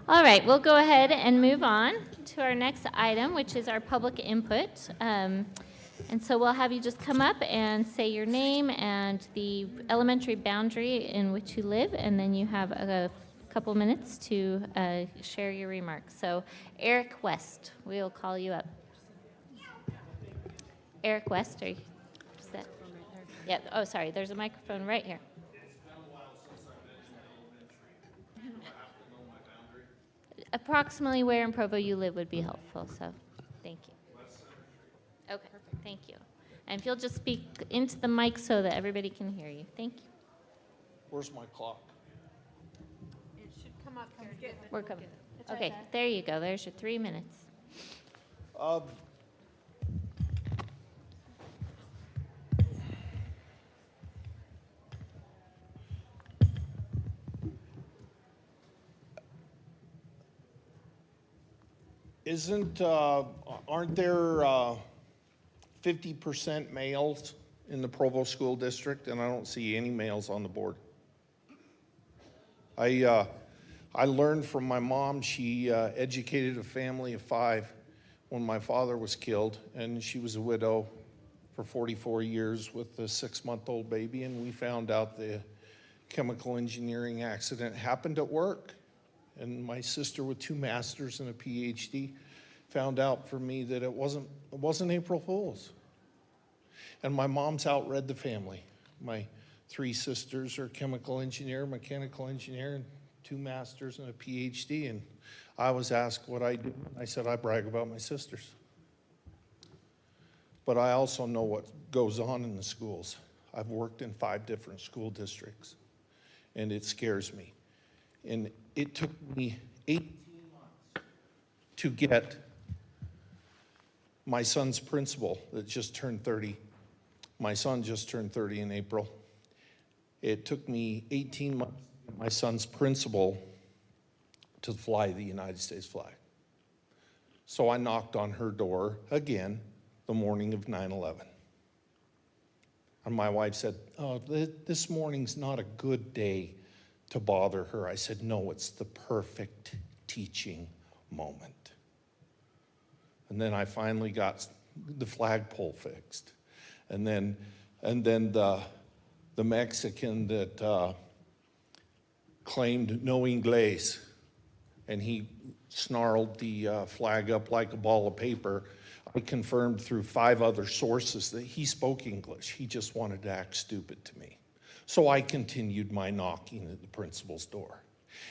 All right, we'll go ahead and move on to our next item, which is our public input. And so we'll have you just come up and say your name and the elementary boundary in which you live, and then you have a couple minutes to share your remarks. So Eric West, we'll call you up. Eric West, are you set? Yeah, oh, sorry, there's a microphone right here. Approximately where in Provo you live would be helpful, so thank you. Okay, thank you. And if you'll just speak into the mic so that everybody can hear you. Thank you. Where's my clock? It should come up here. We're coming. Okay, there you go. There's your 3 minutes. Aren't there 50% males in the Provo School District? And I don't see any males on the board. I learned from my mom. She educated a family of 5 when my father was killed, and she was a widow for 44 years with a 6-month-old baby, and we found out the chemical engineering accident happened at work. And my sister with 2 masters and a PhD found out for me that it wasn't April Fool's. And my mom's outread the family. My 3 sisters are chemical engineer, mechanical engineer, and 2 masters and a PhD. And I was asked what I do. I said, I brag about my sisters. But I also know what goes on in the schools. I've worked in 5 different school districts, and it scares me. And it took me 18 months to get my son's principal that just turned 30. My son just turned 30 in April. It took me 18 months to get my son's principal to fly the United States flag. So I knocked on her door again the morning of 9/11. And my wife said, oh, this morning's not a good day to bother her. I said, no, it's the perfect teaching moment. And then I finally got the flagpole fixed. And then the Mexican that claimed no inglés, and he snarled the flag up like a ball of paper. I confirmed through 5 other sources that he spoke English. He just wanted to act stupid to me. So I continued my knocking at the principal's door.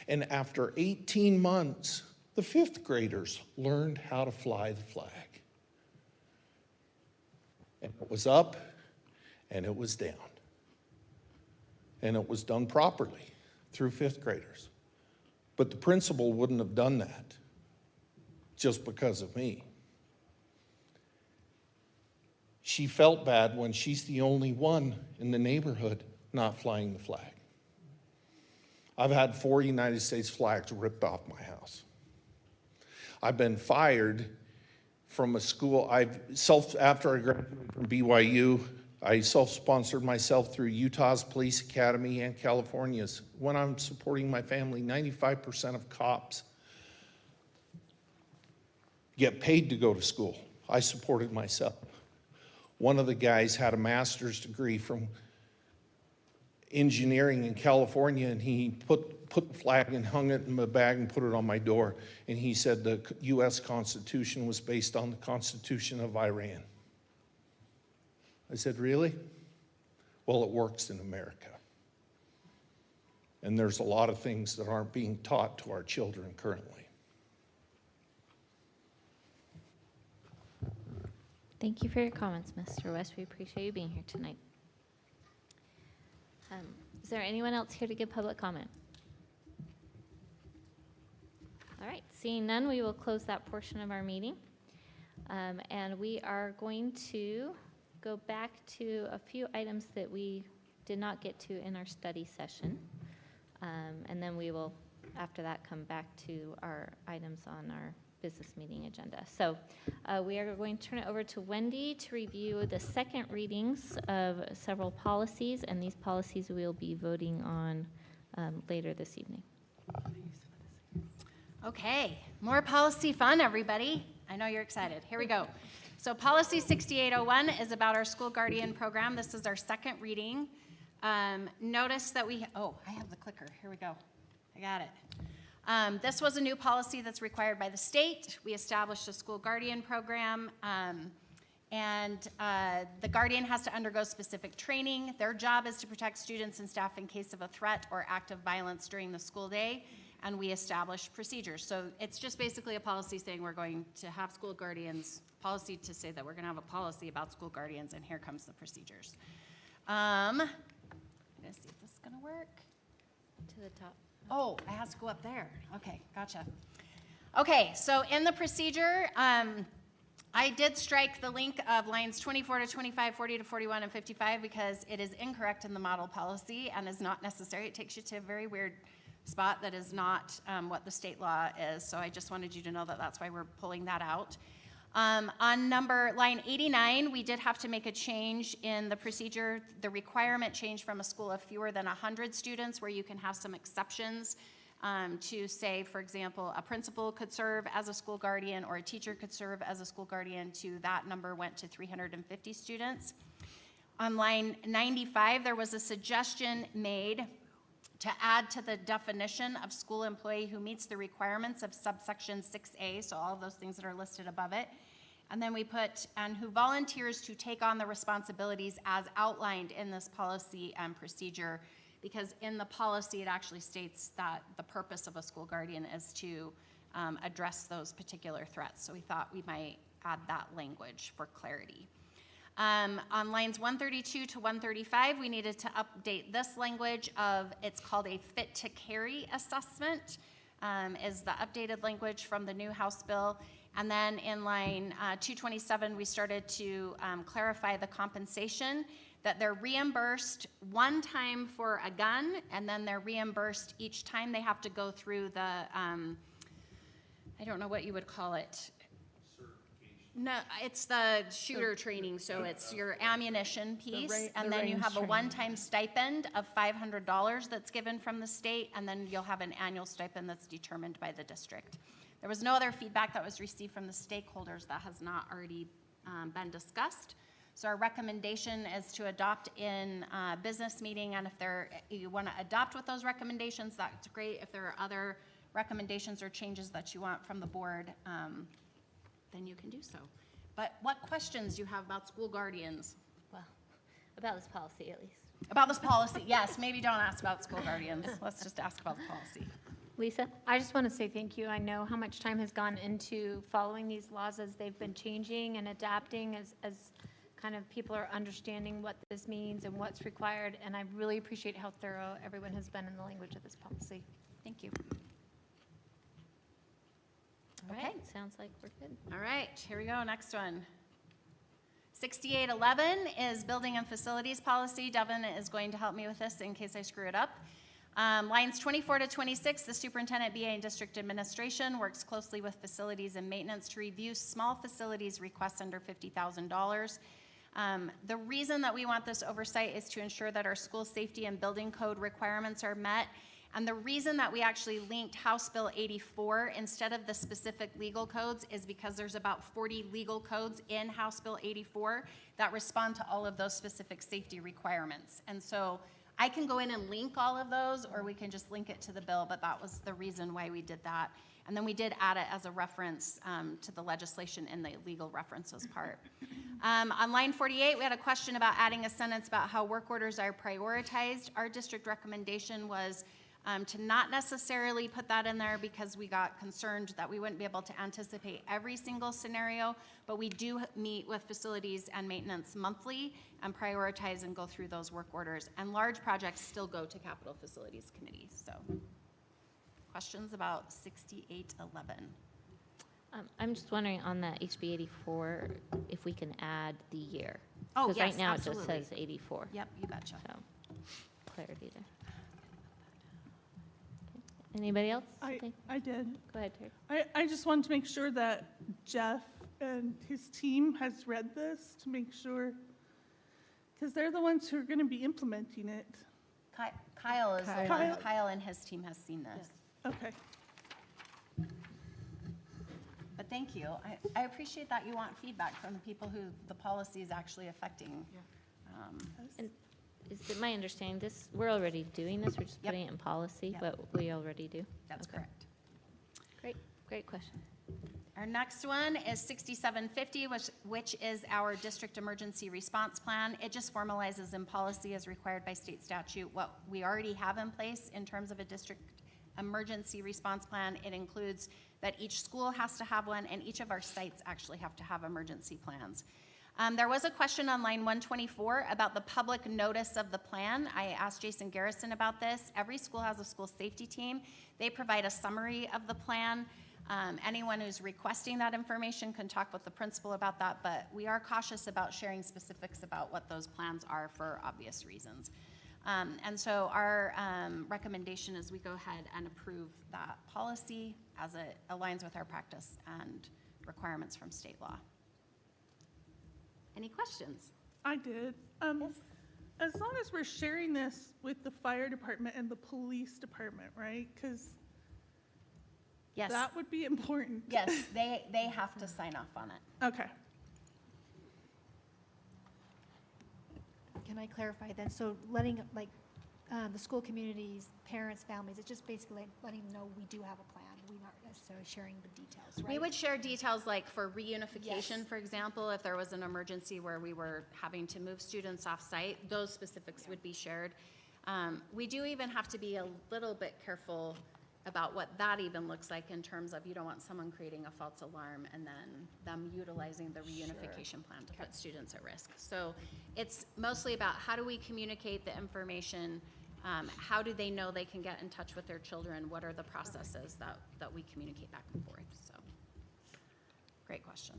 And after 18 months, the 5th graders learned how to fly the flag. And it was up and it was down. And it was done properly through 5th graders. But the principal wouldn't have done that just because of me. She felt bad when she's the only one in the neighborhood not flying the flag. I've had 4 United States flags ripped off my house. I've been fired from a school. After I graduated from BYU, I self-sponsored myself through Utah's Police Academy and California's. When I'm supporting my family, 95% of cops get paid to go to school. I supported myself. One of the guys had a master's degree from engineering in California, and he put the flag and hung it in my bag and put it on my door. And he said the U.S. Constitution was based on the Constitution of Iran. I said, really? Well, it works in America. And there's a lot of things that aren't being taught to our children currently. Thank you for your comments, Mr. West. We appreciate you being here tonight. Is there anyone else here to give public comment? All right, seeing none, we will close that portion of our meeting. And we are going to go back to a few items that we did not get to in our study session. And then we will, after that, come back to our items on our business meeting agenda. So we are going to turn it over to Wendy to review the second readings of several policies, and these policies we'll be voting on later this evening. Okay, more policy fun, everybody. I know you're excited. Here we go. So policy 6801 is about our school guardian program. This is our second reading. Notice that I have the clicker. Here we go. I got it. This was a new policy that's required by the state. We established a school guardian program, and the guardian has to undergo specific training. Their job is to protect students and staff in case of a threat or act of violence during the school day, and we establish procedures. So it's just basically a policy saying we're going to have school guardians, policy to say that we're going to have a policy about school guardians, and here comes the procedures. I'm going to see if this is going to work. To the top. Oh, it has to go up there. Okay, gotcha. Okay, so in the procedure, I did strike the link of lines 24 to 25, 40 to 41, and 55 because it is incorrect in the model policy and is not necessary. It takes you to a very weird spot that is not what the state law is. So I just wanted you to know that that's why we're pulling that out. On line 89, we did have to make a change in the procedure. The requirement changed from a school of fewer than 100 students, where you can have some exceptions to say, for example, a principal could serve as a school guardian or a teacher could serve as a school guardian. To that number went to 350 students. On line 95, there was a suggestion made to add to the definition of school employee who meets the requirements of subsection 6A, so all of those things that are listed above it. And then we put, and who volunteers to take on the responsibilities as outlined in this policy and procedure, because in the policy it actually states that the purpose of a school guardian is to address those particular threats. So we thought we might add that language for clarity. On lines 132 to 135, we needed to update this language of, it's called a fit to carry assessment, is the updated language from the new House bill. And then in line 227, we started to clarify the compensation, that they're reimbursed one time for a gun, and then they're reimbursed each time they have to go through the, I don't know what you would call it. No, it's the shooter training, so it's your ammunition piece, and then you have a one-time stipend of $500 that's given from the state, and then you'll have an annual stipend that's determined by the district. There was no other feedback that was received from the stakeholders that has not already been discussed. So our recommendation is to adopt in business meeting, and if you want to adopt with those recommendations, that's great. If there are other recommendations or changes that you want from the board, then you can do so. But what questions do you have about school guardians? Well, about this policy at least. About this policy, yes. Maybe don't ask about school guardians. Let's just ask about the policy. Lisa? I just want to say thank you. I know how much time has gone into following these laws as they've been changing and adapting as kind of people are understanding what this means and what's required. And I really appreciate how thorough everyone has been in the language of this policy. Thank you. All right, sounds like we're good. All right, here we go, next one. 6811 is building and facilities policy. Devin is going to help me with this in case I screw it up. Lines 24 to 26, the superintendent, BA, and district administration works closely with facilities and maintenance to review small facilities requests under $50,000. The reason that we want this oversight is to ensure that our school safety and building code requirements are met. And the reason that we actually linked House Bill 84 instead of the specific legal codes is because there's about 40 legal codes in House Bill 84 that respond to all of those specific safety requirements. And so I can go in and link all of those, or we can just link it to the bill, but that was the reason why we did that. And then we did add it as a reference to the legislation in the legal references part. On line 48, we had a question about adding a sentence about how work orders are prioritized. Our district recommendation was to not necessarily put that in there because we got concerned that we wouldn't be able to anticipate every single scenario, but we do meet with facilities and maintenance monthly and prioritize and go through those work orders. And large projects still go to Capital Facilities Committee. So questions about 6811? I'm just wondering on that HB 84, if we can add the year. Oh, because yes, right now absolutely. It just says 84. Yep, you betcha. So clarity there. Anybody else? think? I did. Go ahead, Terry. I just wanted to make sure that Jeff and his team has read this to make sure, because they're the ones who are going to be implementing it. Kyle is the one. Kyle. Kyle and his team has seen this. Okay. But thank you. I appreciate that you want feedback from the people who the policy is actually affecting. And is it my understanding this, we're already doing this, we're just Yep. putting it in policy, Yep. but we already do? That's Okay. correct. Great question. Our next one is 6750, which is our district emergency response plan. It just formalizes in policy as required by state statute what we already have in place in terms of a district emergency response plan. It includes that each school has to have one, and each of our sites actually have to have emergency plans. There was a question on line 124 about the public notice of the plan. I asked Jason Garrison about this. Every school has a school safety team. They provide a summary of the plan. Anyone who's requesting that information can talk with the principal about that, but we are cautious about sharing specifics about what those plans are for obvious reasons. And so our recommendation is we go ahead and approve that policy as it aligns with our practice and requirements from state law. Any questions? I did. As long as we're sharing this with the fire department and the police department, right? Because Yes. that would be important. Yes, they have to sign off on it. Okay. Can I clarify then? So letting, like, the school communities, parents, families, it's just basically like letting them know we do have a plan. We're not necessarily sharing the details, right? We would share details like for reunification, Yes. for example, if there was an emergency where we were having to move students off-site, those specifics would be shared. We do even have to be a little bit careful about what that even looks like in terms of you don't want someone creating a false alarm and then them utilizing the reunification plan to put students at risk. So it's mostly about how do we communicate the information, how do they know they can get in touch with their children, what are the processes that we communicate back and forth, so. Great question.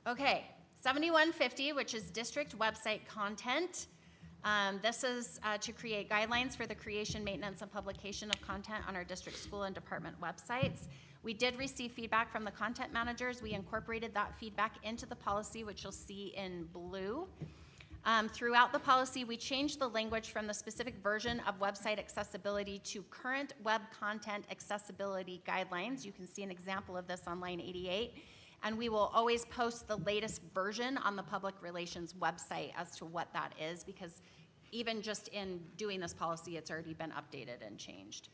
Okay, 7150, which is district website content. This is to create guidelines for the creation, maintenance, and publication of content on our district, school, and department websites. We did receive feedback from the content managers. We incorporated that feedback into the policy, which you'll see in blue. Throughout the policy, we changed the language from the specific version of website accessibility to current web content accessibility guidelines. You can see an example of this on line 88. And we will always post the latest version on the public relations website as to what that is, because even just in doing this policy, it's already been updated and changed.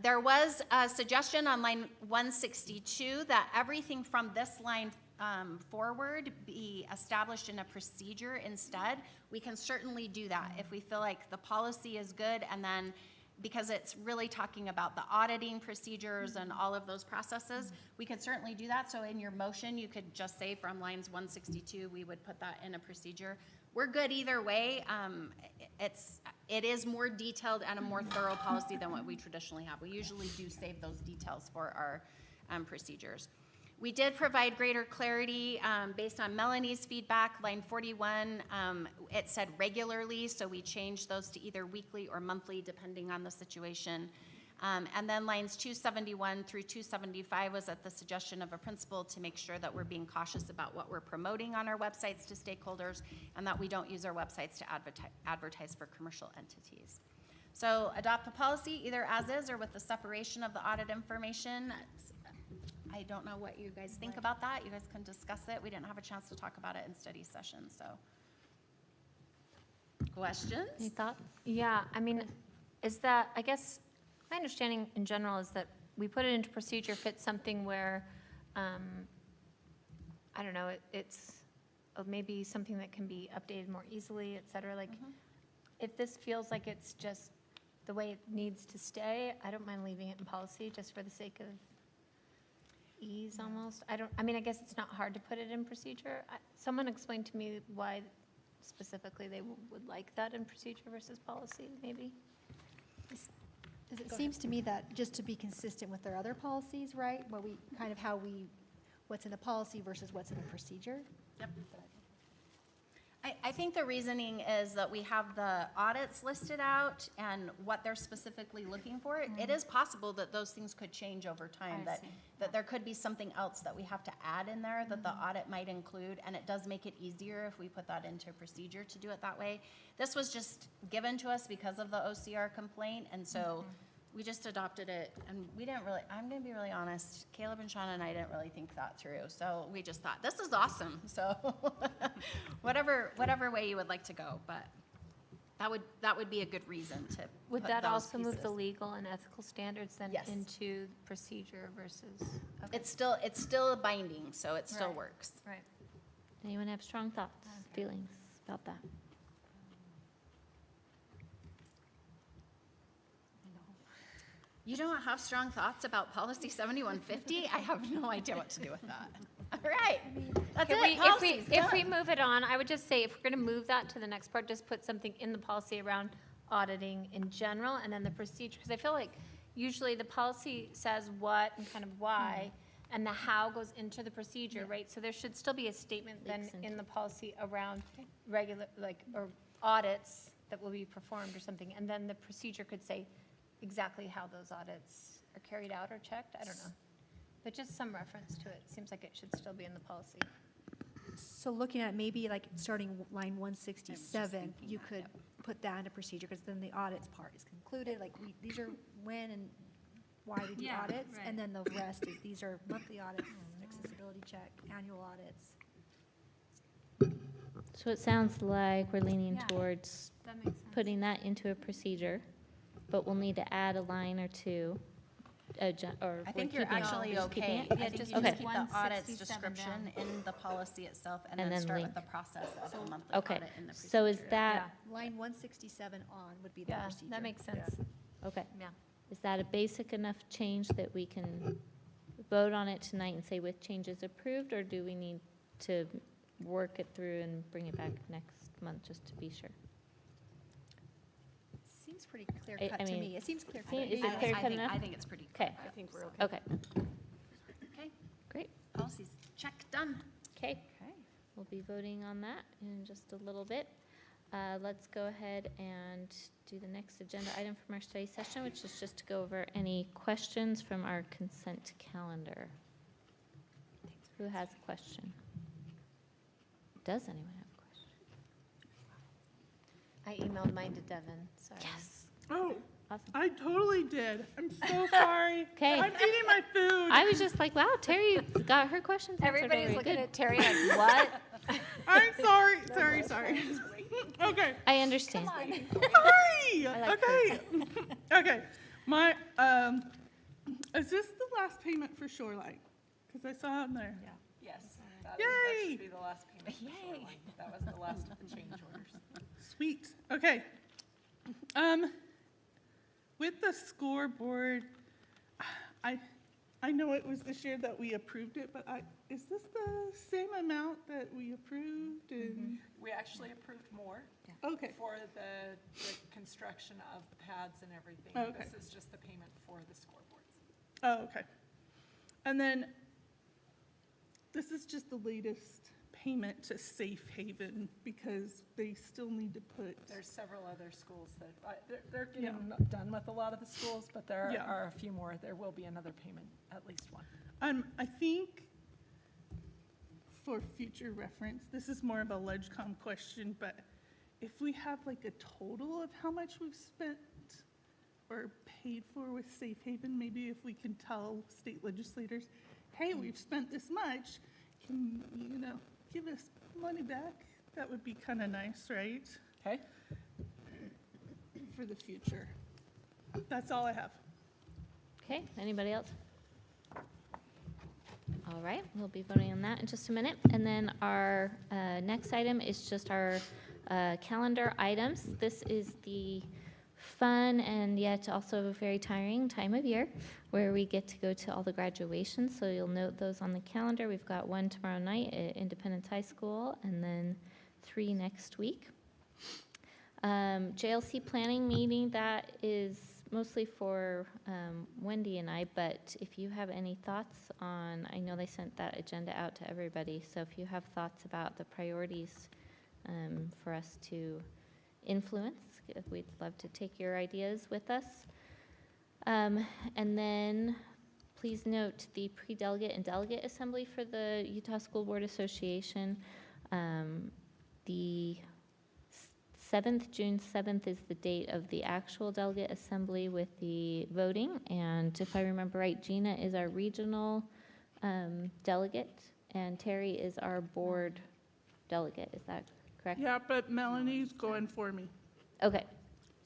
There was a suggestion on line 162 that everything from this line forward be established in a procedure instead. We can certainly do that if we feel like the policy is good, and then because it's really talking about the auditing procedures and all of those processes, we could certainly do that. So in your motion, you could just say from lines 162, we would put that in a procedure. We're good either way. It is more detailed and a more thorough policy than what we traditionally have. We usually do save those details for our procedures. We did provide greater clarity based on Melanie's feedback. Line 41, it said regularly, so we changed those to either weekly or monthly, depending on the situation. And then lines 271 through 275 was at the suggestion of a principal to make sure that we're being cautious about what we're promoting on our websites to stakeholders, and that we don't use our websites to advertise for commercial entities. So adopt the policy either as is or with the separation of the audit information. I don't know what you guys think about that. You guys can discuss it. We didn't have a chance to talk about it in study session, so. Questions? Any thoughts? Yeah, I mean, is that, I guess, my understanding in general is that we put it into procedure if it's something where, I don't know, it's maybe something that can be updated more easily, et cetera. Like, if this feels like it's just the way it needs to stay, I don't mind leaving it in policy just for the sake of ease almost. I mean, I guess it's not hard to put it in procedure. Someone explained to me why specifically they would like that in procedure versus policy, maybe. It seems to me that just to be consistent with their other policies, right? Where we, kind of how we, what's in the policy versus what's in the procedure. Yep. I think the reasoning is that we have the audits listed out and what they're specifically looking for. It is possible that those things could change over time, that there could be something else that we have to add in there that the audit might include, and it does make it easier if we put that into procedure to do it that way. This was just given to us because of the OCR complaint, and so we just adopted it, and we didn't really, I'm gonna be really honest, Caleb and Shauna and I didn't really think that through, so we just thought, this is awesome, so whatever way you would like to go, but that would be a good reason to Would put that those also move pieces. the legal and ethical standards then Yes. into procedure versus? Okay. It's still binding, so it still Right. works. Right. Anyone have strong thoughts, feelings about that? You don't have strong thoughts about policy 7150? I have no idea what to do with that. All right, that's it, policies, If we done. move it on, I would just say, if we're gonna move that to the next part, just put something in the policy around auditing in general, and then the procedure, because I feel like usually the policy says what and kind of why, and the how goes into the procedure, right? So there should still be a statement then Leaks into in the policy around regular, like, or audits that will be performed or something, and then the procedure could say exactly how those audits are carried out or checked, I don't know. But just some reference to it, seems like it should still be in the policy. So looking at maybe like starting line 167, you could put that into procedure, because then the audits part is concluded, like these are when and why we do audits, and then the rest is, these are monthly audits, accessibility check, annual audits. So it sounds like we're leaning Yeah. towards That makes sense. putting that into a procedure, but we'll need to add a line or two. Or I we're think you're keeping it? actually We're just keeping okay. it? Yeah, just Okay. keep the audits 167 description down. in the policy itself and And then then start link. with the process of the monthly Okay, audit in the procedure. so is that, Line 167 on would be the Yeah, procedure. that makes sense. okay. Yeah. Is that a basic enough change that we can vote on it tonight and say with changes approved, or do we need to work it through and bring it back next month just to be sure? Seems pretty clear I cut to mean, me. It seems clear cut. see, is it I- clear I cut think- enough? I think it's pretty clear. Okay. I think we're okay. Okay, Okay, great. policies, check, done. Okay. We'll be voting on that in just a little bit. Let's go ahead and do the next agenda item from our study session, which is just to go over any questions from our consent calendar. Who has a question? Does anyone have a question? I emailed mine to Devin, sorry. Yes. Oh, Awesome. I totally did. I'm so sorry. Okay. I'm eating my food. I was just like, wow, Terry got her questions answered Everybody's already. looking Good. at Terry like, what? I'm sorry. Sorry. Okay. I understand. Sorry. I like Okay. Okay. My is this the last payment for Shoreline? Because I saw it in there. Yes. Yay! should be the last payment. Yay! That was the last of the change orders. Sweet. Okay. With the scoreboard, I know it was this year that we approved it, but is this the same amount that we approved? And We actually approved more okay. for the construction of the pads and everything. Okay. This is just the payment for the scoreboards. Oh, okay. And then this is just the latest payment to Safe Haven because they still need to put. There's several other schools that, they're getting done with a lot of the schools, but there Yeah. are a few more. There will be another payment, at least one. I think for future reference, this is more of a LegCom question, but if we have like a total of how much we've spent or paid for with Safe Haven, maybe if we can tell state legislators, hey, we've spent this much, can give us money back? That would be kind of nice, right? Okay? For the future. That's all I have. Okay, anybody else? All right, we'll be voting on that in just a minute. And then our next item is just our calendar items. This is the fun and yet also very tiring time of year where we get to go to all the graduations. So you'll note those on the calendar. We've got one tomorrow night at Independence High School and then 3 next week. JLC planning meeting, that is mostly for Wendy and I, but if you have any thoughts on, I know they sent that agenda out to everybody, so if you have thoughts about the priorities for us to influence, we'd love to take your ideas with us. And then please note the pre-delegate and delegate assembly for the Utah School Board Association. The 7th, June 7th is the date of the actual delegate assembly with the voting. And if I remember right, Gina is our regional delegate and Terry is our board delegate. Is that correct? Yeah, but Melanie's going for me. Okay,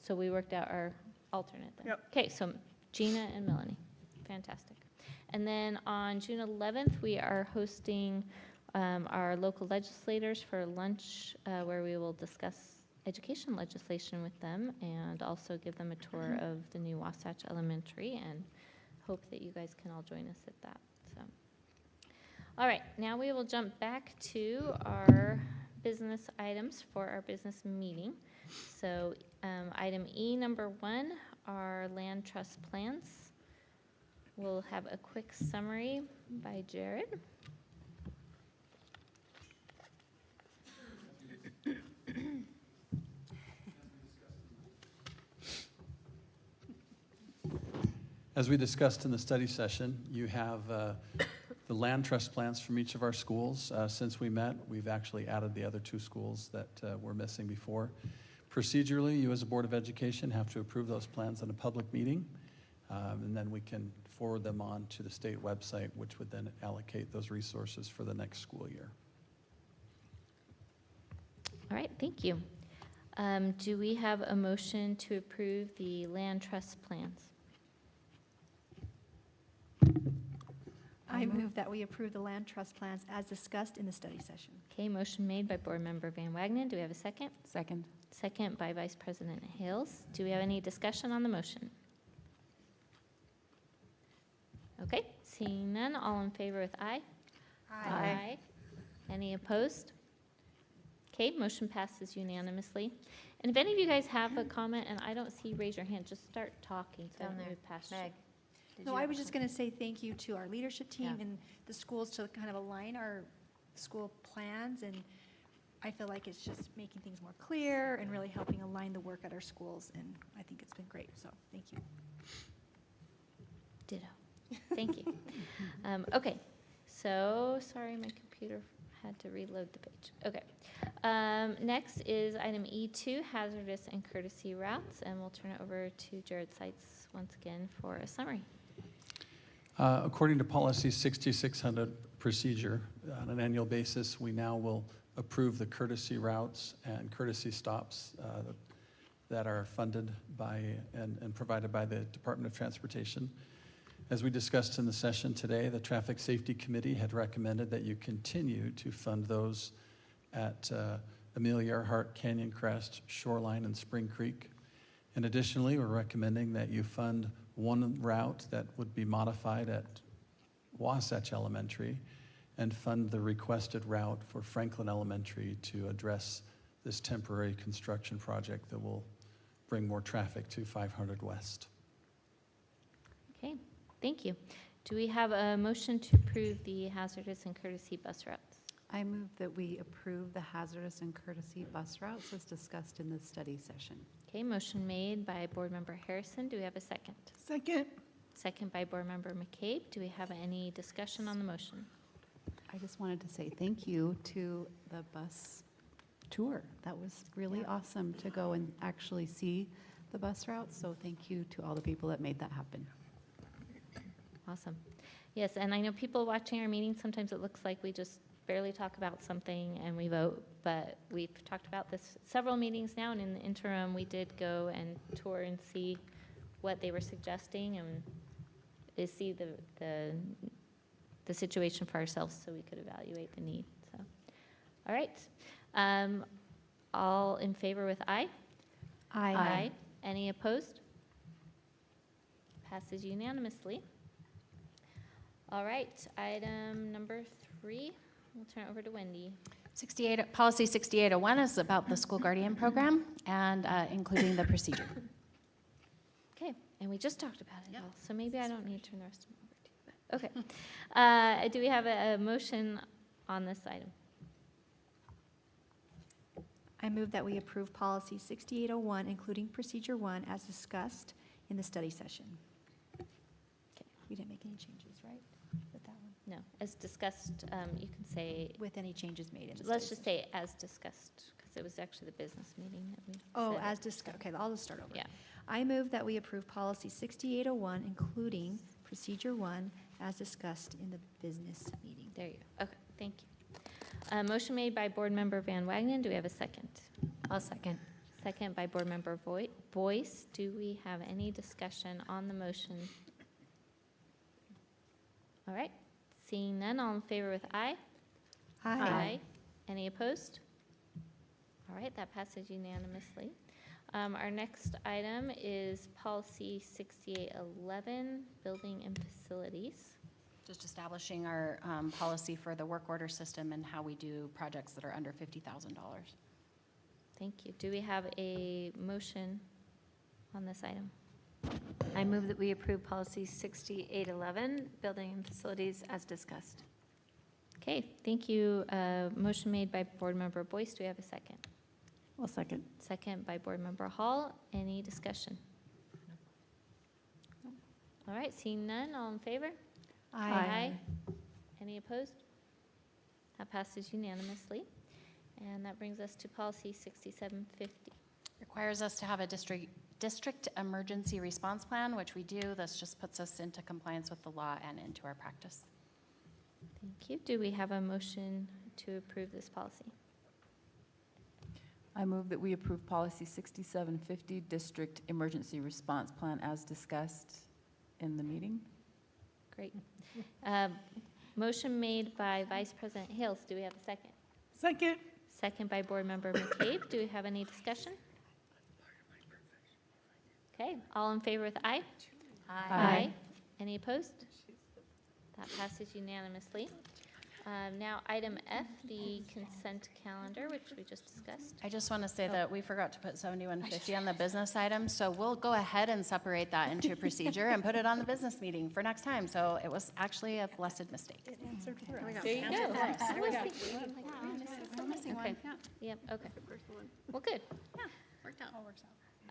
so we worked out our alternate then. Yep. Okay, so Gina and Melanie, fantastic. And then on June 11th, we are hosting our local legislators for lunch where we will discuss education legislation with them and also give them a tour of the new Wasatch Elementary and hope that you guys can all join us at that. So, all right, now we will jump back to our business items for our business meeting. So item E number 1 are land trust plans. We'll have a quick summary by Jared. As we discussed in the study session, you have the land trust plans from each of our schools. Since we met, we've actually added the other 2 schools that were missing before. Procedurally, you as a Board of Education have to approve those plans in a public meeting, and then we can forward them on to the state website, which would then allocate those resources for the next school year. All right, thank you. Do we have a motion to approve the land trust plans? I move that we approve the land trust plans as discussed in the study session. Okay, motion made by Board Member Van Wagenen. Do we have a second? Second. Second by Vice President Hales. Do we have any discussion on the motion? Okay, seeing none, all in favor with aye? Aye. Any opposed? Okay, motion passes unanimously. And if any of you guys have a comment and I don't see, raise your hand, just start talking so I Down don't there. move past you. Meg. No, I was just going to say thank you to our leadership team and the schools to kind of align our school plans, and I feel like it's just making things more clear and really helping align the work at our schools, and I think it's been great, so thank you. Ditto. Thank you. Okay, so, sorry, my computer had to reload the page. Okay. Next is item E2, hazardous and courtesy routes, and we'll turn it over to Jared Seitz once again for a summary. According to policy 6600 procedure, on an annual basis, we now will approve the courtesy routes and courtesy stops that are funded by and provided by the Department of Transportation. As we discussed in the session today, the Traffic Safety Committee had recommended that you continue to fund those at Amelia Earhart, Canyon Crest, Shoreline, and Spring Creek. And additionally, we're recommending that you fund one route that would be modified at Wasatch Elementary and fund the requested route for Franklin Elementary to address this temporary construction project that will bring more traffic to 500 West. Okay, thank you. Do we have a motion to approve the hazardous and courtesy bus routes? I move that we approve the hazardous and courtesy bus routes as discussed in the study session. Okay, motion made by Board Member Harrison. Do we have a second? Second. Second by Board Member McCabe. Do we have any discussion on the motion? I just wanted to say thank you to the bus tour. That was really awesome to go and actually see the bus routes. So thank you to all the people that made that happen. Awesome. Yes, and I know people watching our meeting, sometimes it looks like we just barely talk about something and we vote, but we've talked about this several meetings now, and in the interim, we did go and tour and see what they were suggesting and see the situation for ourselves so we could evaluate the need. So, all right. All in favor with aye? Aye. Any opposed? Passes unanimously. All right, item number 3, we'll turn it over to Wendy. Policy 6801 is about the school guardian program and including the procedure. Okay, and we just talked about it all, so maybe I don't need to turn the rest of them over to you. But okay, do we have a motion on this item? I move that we approve policy 6801, including procedure 1, as discussed in the study session. Okay. We didn't make any changes, right, with that one? No, as discussed, you can say, With any changes made in the let's study just say as discussed, because it was actually the business meeting that we Oh, said. as discussed, okay, I'll just start over. Yeah. I move that we approve policy 6801, including procedure 1, as discussed in the business meeting. There you go. Okay, thank you. Motion made by Board Member Van Wagenen. Do we have a second? I'll second. Second by Board Member Boyce. Do we have any discussion on the motion? All right. Seeing none, all in favor with aye? Aye. Any opposed? All right, that passes unanimously. Our next item is policy 6811, building and facilities. Just establishing our policy for the work order system and how we do projects that are under $50,000. Thank you. Do we have a motion on this item? I move that we approve policy 6811, building and facilities as discussed. Okay, thank you. Motion made by Board Member Boyce. Do we have a second? Well, second. Second by Board Member Hall. Any discussion? All right, seeing none, all in favor? Aye. Any opposed? That passes unanimously. And that brings us to policy 6750. Requires us to have a district emergency response plan, which we do. This just puts us into compliance with the law and into our practice. Thank you. Do we have a motion to approve this policy? I move that we approve policy 6750, district emergency response plan as discussed in the meeting. Great. Motion made by Vice President Hales. Do we have a second? Second. Second by Board Member McCabe. Do we have any discussion? Okay, all in favor with aye? Aye. Any opposed? That passes unanimously. Now, item F, the consent calendar, which we just discussed. I just want to say that we forgot to put 7150 on the business item, so we'll go ahead and separate that into procedure and put it on the business meeting for next time. So it was actually a blessed mistake. There you go. I was thinking, Still missing one, okay. yeah. Yep, okay. Well, good. Yeah, worked out. All works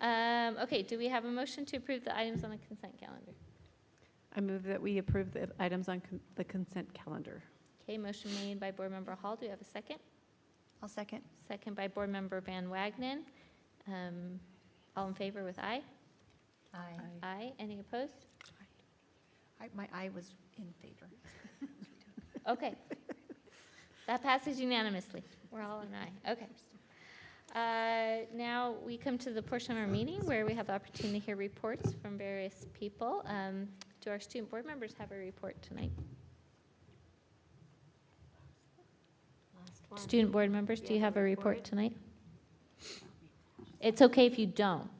out. Okay, do we have a motion to approve the items on the consent calendar? I move that we approve the items on the consent calendar. Okay, motion made by Board Member Hall. Do we have a second? I'll second. Second by Board Member Van Wagenen. All in favor with aye? Aye. Aye. Any opposed? My eye was in favor. Okay. That passes unanimously. We're all an aye. Okay. Now we come to the portion of our meeting where we have the opportunity to hear reports from various people. Do our student board members have a report tonight? Student board members, do you have a report tonight? It's okay if you don't.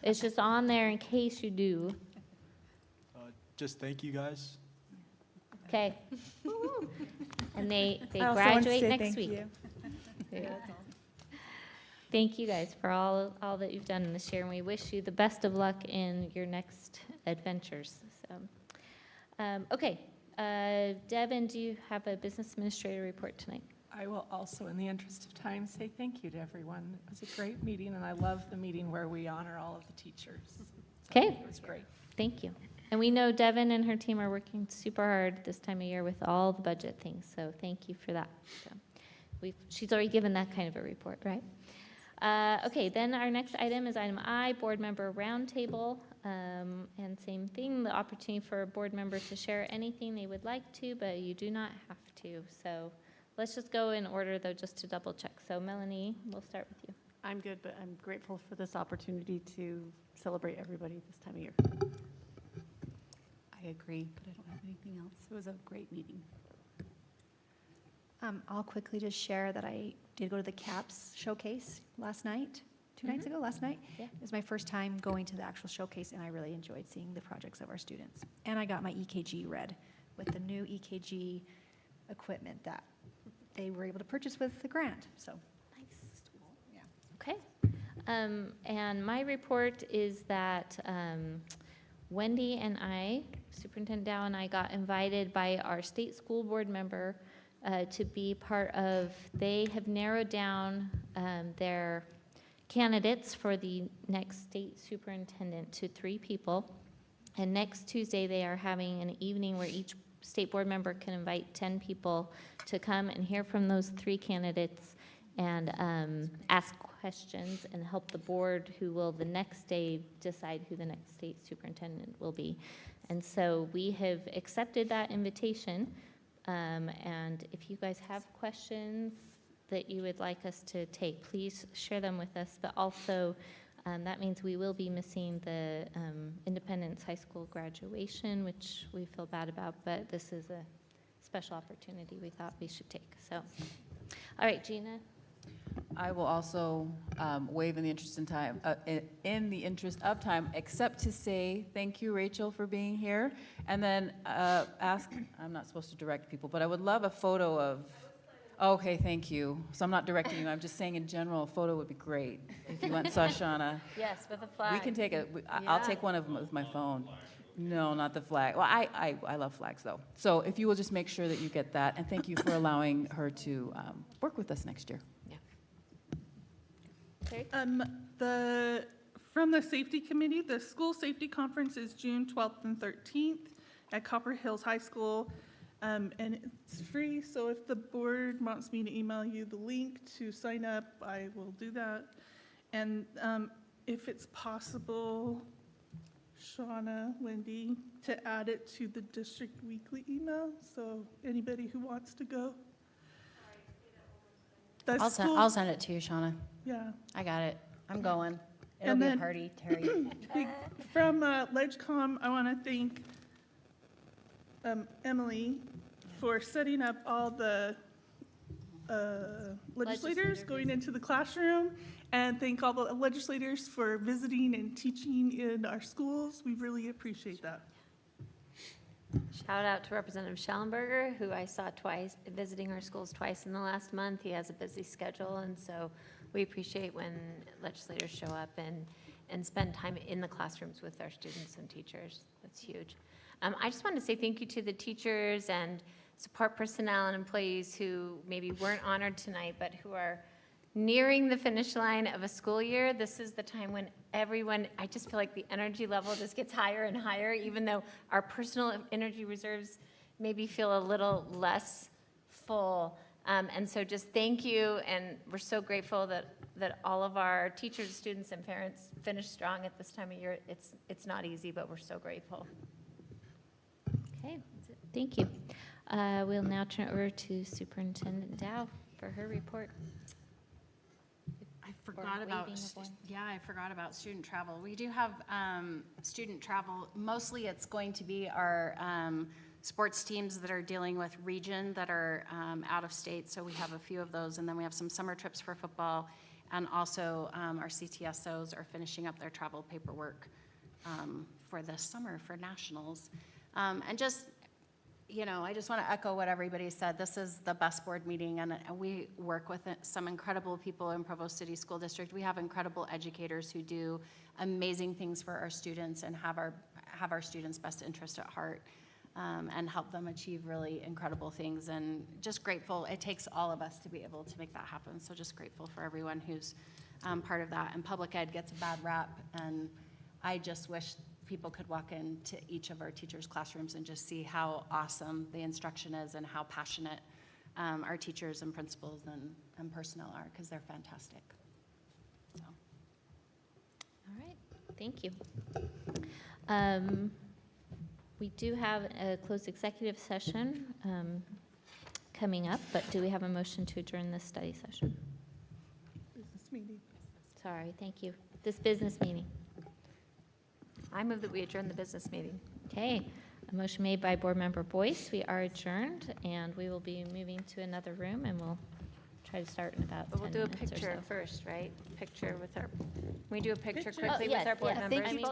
It's just on there in case you do. Just thank you guys. Okay. And they I also want to graduate say next thank week. you. There you go. Thank you guys for all that you've done this year, and we wish you the best of luck in your next adventures. So, okay, Devin, do you have a business administrator report tonight? I will also, in the interest of time, say thank you to everyone. It was a great meeting, and I love the meeting where we honor all of the teachers. So Okay. It was great. Thank you. And we know Devin and her team are working super hard this time of year with all the budget things, so thank you for that. So she's already given that kind of a report, right? Okay, then our next item is item I, board member roundtable. And same thing, the opportunity for a board member to share anything they would like to, but you do not have to. So let's just go in order, though, just to double check. So Melanie, we'll start with you. I'm good, but I'm grateful for this opportunity to celebrate everybody this time of year. I agree, but I don't have anything else. It was a great meeting. I'll quickly just share that I did go to the CAPS showcase last night, two nights ago, last night. Yeah. It was my first time going to the actual showcase, and I really enjoyed seeing the projects of our students. And I got my EKG read with the new EKG equipment that they were able to purchase with the grant, so. Nice. Okay. And my report is that Wendy and I, Superintendent Dow and I, got invited by our state school board member to be part of, they have narrowed down their candidates for the next state superintendent to 3 people. And next Tuesday, they are having an evening where each state board member can invite 10 people to come and hear from those 3 candidates and ask questions and help the board, who will the next day decide who the next state superintendent will be. And so we have accepted that invitation. And if you guys have questions that you would like us to take, please share them with us. But also, that means we will be missing the Independence High School graduation, which we feel bad about, but this is a special opportunity we thought we should take. So, all right, Gina. I will also waive in the interest in time, in the interest of time, except to say thank you, Rachel, for being here, and then ask. I'm not supposed to direct people, but I would love a photo of. Okay, thank you. So I'm not directing you. I'm just saying in general, a photo would be great if you went Shoshana. Yes, with a flag. We can take it. I'll take one of them with my phone. No, not the flag. Well, I love flags though. So if you will just make sure that you get that, and thank you for allowing her to work with us next year. The From the Safety Committee, the School Safety Conference is June 12th and 13th at Copper Hills High School. And it's free, so if the board wants me to email you the link to sign up, I will do that. And if it's possible, Shauna, Wendy, to add it to the district weekly email, so anybody who wants to go. I'll send it to you, Shauna. Yeah. I got it. I'm going. It'll And be a then- party, Terry. From LegCom, I want to thank Emily for setting up all the legislators going into the classroom, and thank all the legislators for visiting and teaching in our schools. We really appreciate that. Shout out to Representative Schellenberger, who I saw twice, visiting our schools twice in the last month. He has a busy schedule, and so we appreciate when legislators show up and spend time in the classrooms with our students and teachers. That's huge. I just wanted to say thank you to the teachers and support personnel and employees who maybe weren't honored tonight, but who are nearing the finish line of a school year. This is the time when everyone, I just feel like the energy level just gets higher and higher, even though our personal energy reserves maybe feel a little less full. And so just thank you, and we're so grateful that all of our teachers, students, and parents finish strong at this time of year. It's not easy, but we're so grateful. Okay, that's it. Thank you. We'll now turn it over to Superintendent Dow for her report. I forgot about, I forgot about student travel. We do have student travel. Mostly it's going to be our sports teams that are dealing with region that are out of state. So we have a few of those. And then we have some summer trips for football. And also our CTSOs are finishing up their travel paperwork for this summer for nationals. And just, I just want to echo what everybody said. This is the best board meeting, and we work with some incredible people in Provo City School District. We have incredible educators who do amazing things for our students and have our students' best interest at heart, and help them achieve really incredible things. And just grateful. It takes all of us to be able to make that happen. So just grateful for everyone who's part of that. And public ed gets a bad rap, and I just wish people could walk into each of our teachers' classrooms and just see how awesome the instruction is and how passionate our teachers and principals and personnel are, because they're fantastic. So. All right, thank you. We do have a closed executive session coming up, but do we have a motion to adjourn this study session? Business meeting. Sorry, thank you. This business meeting. I move that we adjourn the business meeting. Okay, a motion made by Board Member Boyce. We are adjourned, and we will be moving to another room, and we'll try to start in about 10 But we'll do a minutes or picture so. first, right? Picture with our, we do a picture Picture. quickly Oh, yes, with our board yes. members. I mean,